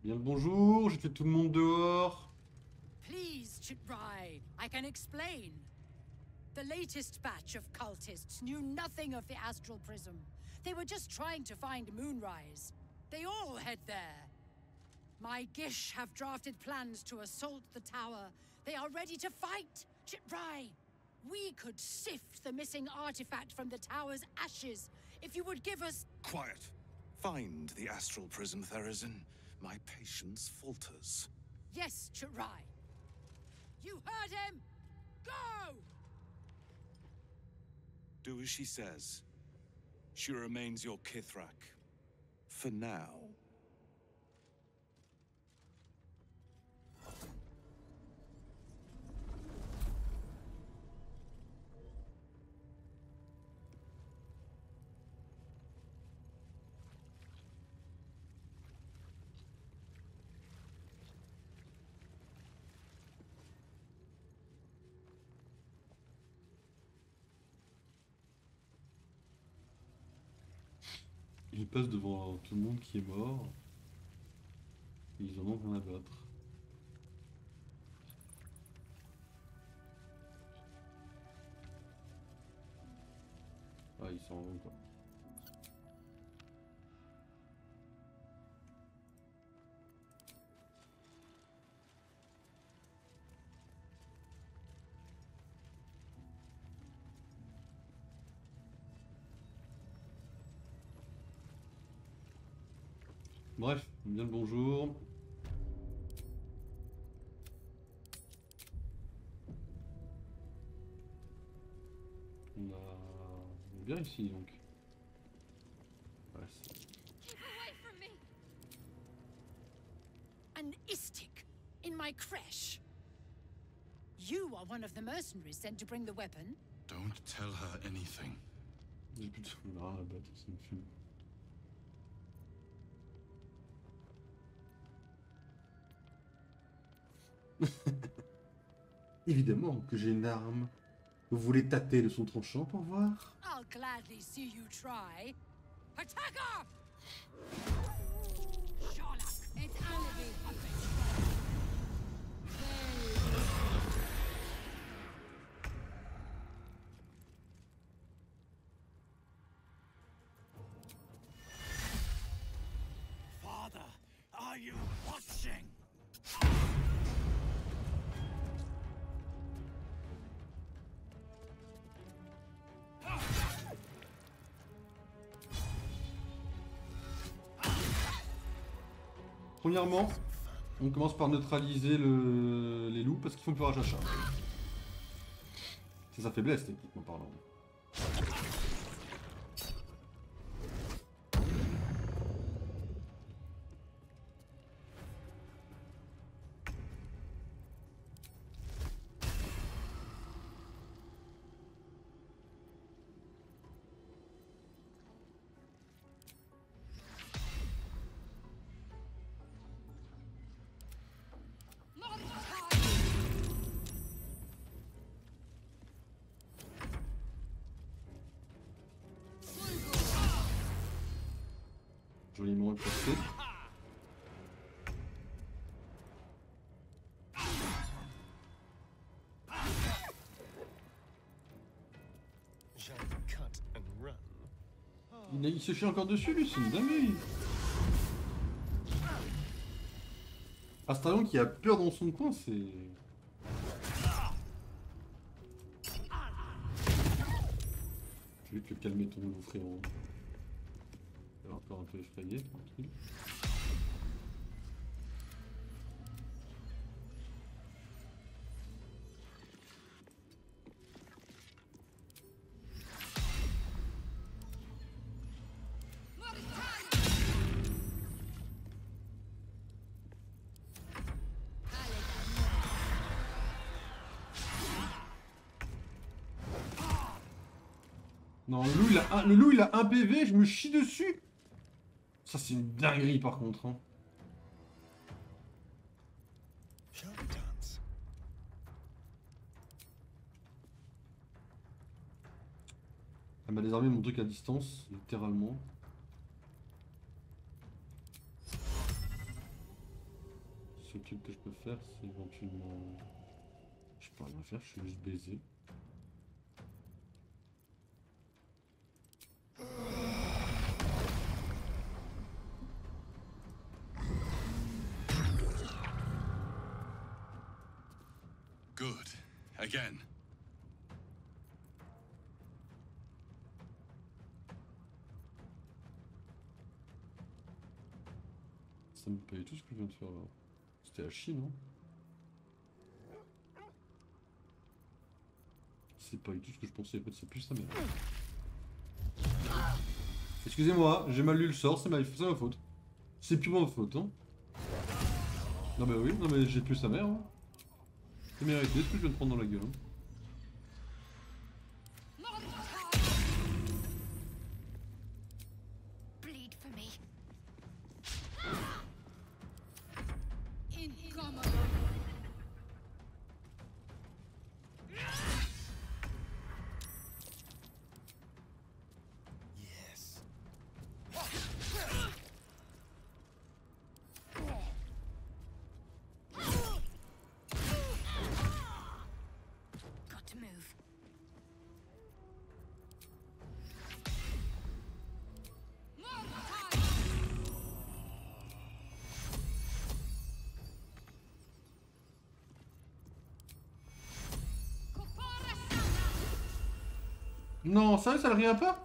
Bien le bonjour, j'ai fait tout le monde dehors. Please, Chitrai, I can explain. The latest batch of cultists knew nothing of the Astral Prism. They were just trying to find Moonrise. They all head there. My Gish have drafted plans to assault the tower. They are ready to fight, Chitrai. We could sift the missing artifact from the tower's ashes if you would give us... Quiet. Find the Astral Prism, Therazin. My patience falters. Yes, Chitrai. You heard him! Go! Do as she says. She remains your Kithrak. For now. Ils passent devant tout le monde qui est mort. Et ils en ont rien à battre. Ah, ils s'en vont quoi. Bref, bien le bonjour. On est bien ici donc. Ouais, An Istik in my creche. You are one of the mercenaries sent to bring the weapon. Don't tell her anything. j'ai plus de rien à battre, ça me fume. Évidemment que j'ai une arme. Vous voulez tâter de son tranchant pour voir? I'll gladly see you try. Attacker! Sherlock, it's Alibi. Father, are you watching? Premièrement, on commence par neutraliser les loups parce qu'ils font plus rage à chat. C'est sa faiblesse techniquement parlant. l'alignement est passé. Il se chie encore dessus, lui, c'est une dinguerie. Astarion qui a peur dans son coin, c'est... Je vais te calmer ton nouveau frérot. Il est encore un peu effrayé, tranquille. Non, le loup il a un PV, je me chie dessus. Ça c'est une dinguerie par contre. Hein. Elle m'a désarmé mon truc à distance, littéralement. Le seul truc que je peux faire, c'est éventuellement... Je peux rien faire, je suis juste baisé. Good. Again. Ça me paye tout ce que je viens de faire là. C'était à chier, non? C'est pas du tout ce que je pensais, en fait c'est plus ça, mais... Excusez-moi, j'ai mal lu le sort, c'est ma faute. C'est plus ma faute, hein. Non mais oui, non mais j'ai plus sa mère, hein. C'est mérité ce que je viens de prendre dans la gueule, hein. Non, ça le revient pas?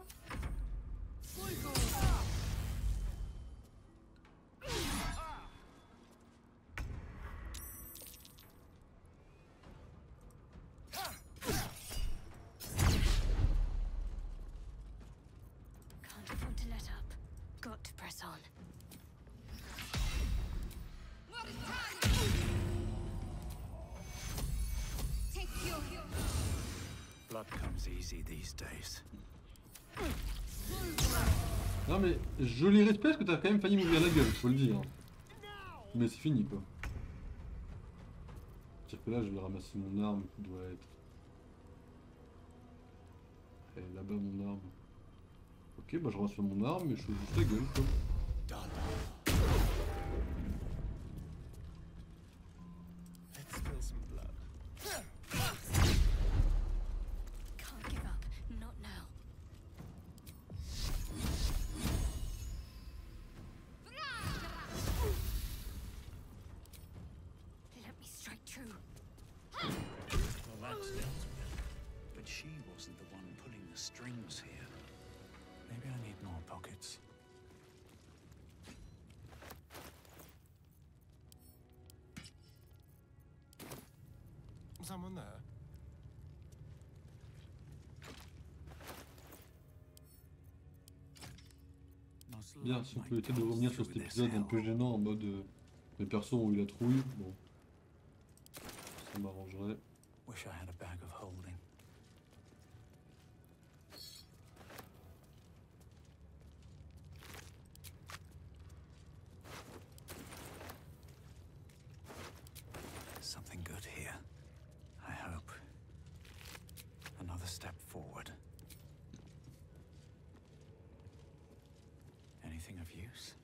Non mais je les respecte parce que t'as quand même failli m'ouvrir la gueule, faut le dire. Mais c'est fini quoi. C'est-à-dire que là je vais ramasser mon arme qui doit être... Et là-bas mon arme. Ok bah je ramasse mon arme mais je fais juste la gueule quoi. Someone there? Bien, si on peut éviter de revenir sur cet épisode un peu gênant en mode les persos ont eu la trouille, bon. Ça m'arrangerait. Wish I had a bag of holding. Something good here. I hope. Another step forward. Anything of use?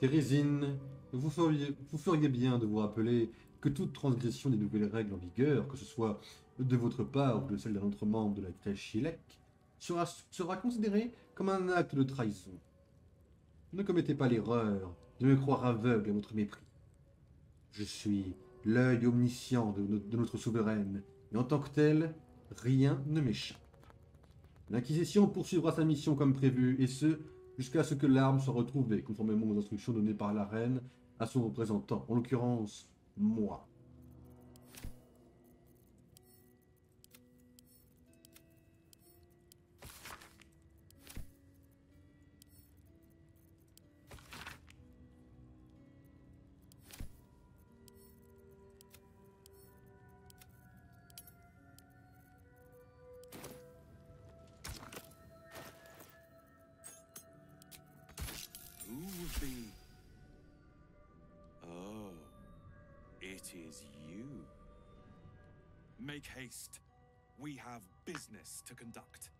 Thérésine, vous feriez bien de vous rappeler que toute transgression des nouvelles règles en vigueur, que ce soit de votre part ou de celle d'un autre membre de la crèche Shilek, sera considérée comme un acte de trahison. Ne commettez pas l'erreur de me croire aveugle à votre mépris. Je suis l'œil omniscient de notre souveraine, et en tant que tel, rien ne m'échappe. L'Inquisition poursuivra sa mission comme prévu, et ce, jusqu'à ce que l'arme soit retrouvée, conformément aux instructions données par la reine à son représentant, en l'occurrence, moi. Who would be? Oh, it is you. Make haste. We have business to conduct.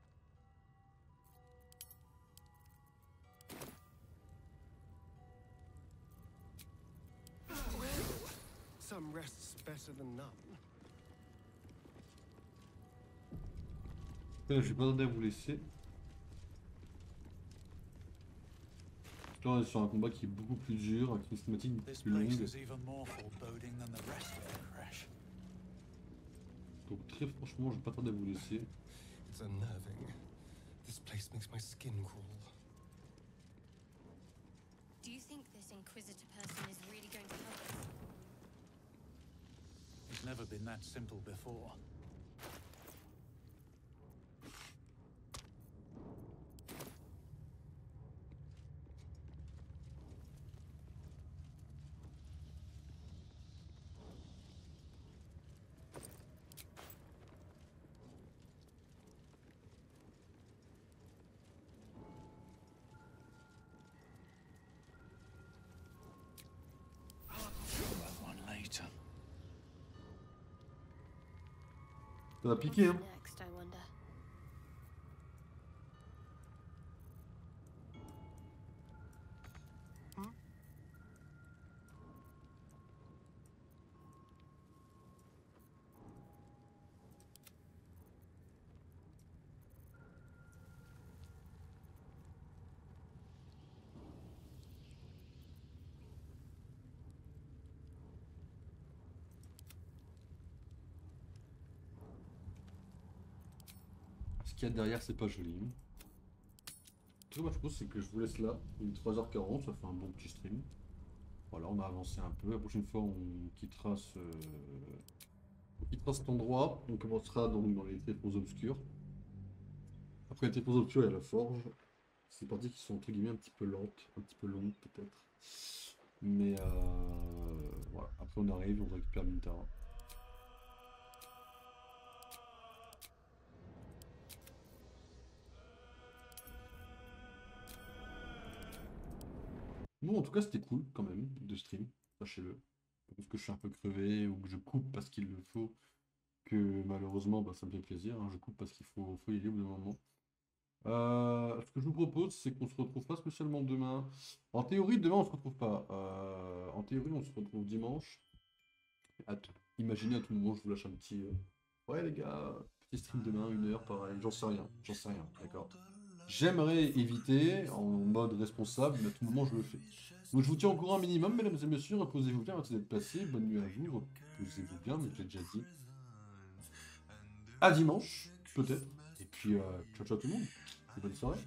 Some rest's better than none. Je vais pas tarder à vous laisser. Là, on est sur un combat qui est beaucoup plus dur, avec une cinématique beaucoup plus longue. Donc très franchement, je vais pas tarder à vous laisser. It's unnerving. This place makes my skin crawl. Do you think this Inquisitor person is really going to help us? It's never been that simple before. Ça va piquer, hein. Next, I wonder. Ce qu'il y a derrière, c'est pas joli. Tout ce que je propose, c'est que je vous laisse là. Il est 3h40, ça fait un bon petit stream. Voilà, on a avancé un peu. La prochaine fois, on quittera cet endroit. On commencera donc dans les tréfonds obscurs. Après les tréfonds obscurs, il y a la forge. C'est des parties qui sont entre guillemets un petit peu lentes, un petit peu longues peut-être. Mais voilà. Après, on arrive, on récupère Mintara. Bon, en tout cas, c'était cool quand même de stream, sachez-le. Parce que je suis un peu crevé ou que je coupe parce qu'il le faut, que malheureusement, bah, ça me fait plaisir. Hein, je coupe parce qu'il faut y aller au bout d'un moment. Ce que je vous propose, c'est qu'on se retrouve pas spécialement demain. En théorie, demain, on se retrouve pas. En théorie, on se retrouve dimanche. Imaginez à tout moment, je vous lâche un petit... Ouais, les gars, petit stream demain, 1 heure, pareil. J'en sais rien, d'accord. J'aimerais éviter en mode responsable, mais à tout moment je le fais. Donc je vous tiens au courant un minimum, mesdames et messieurs, reposez-vous bien, merci d'être passés, bonne nuit à vous, reposez-vous bien, mais je l'ai déjà dit. À dimanche, peut-être, et puis ciao ciao tout le monde, et bonne soirée.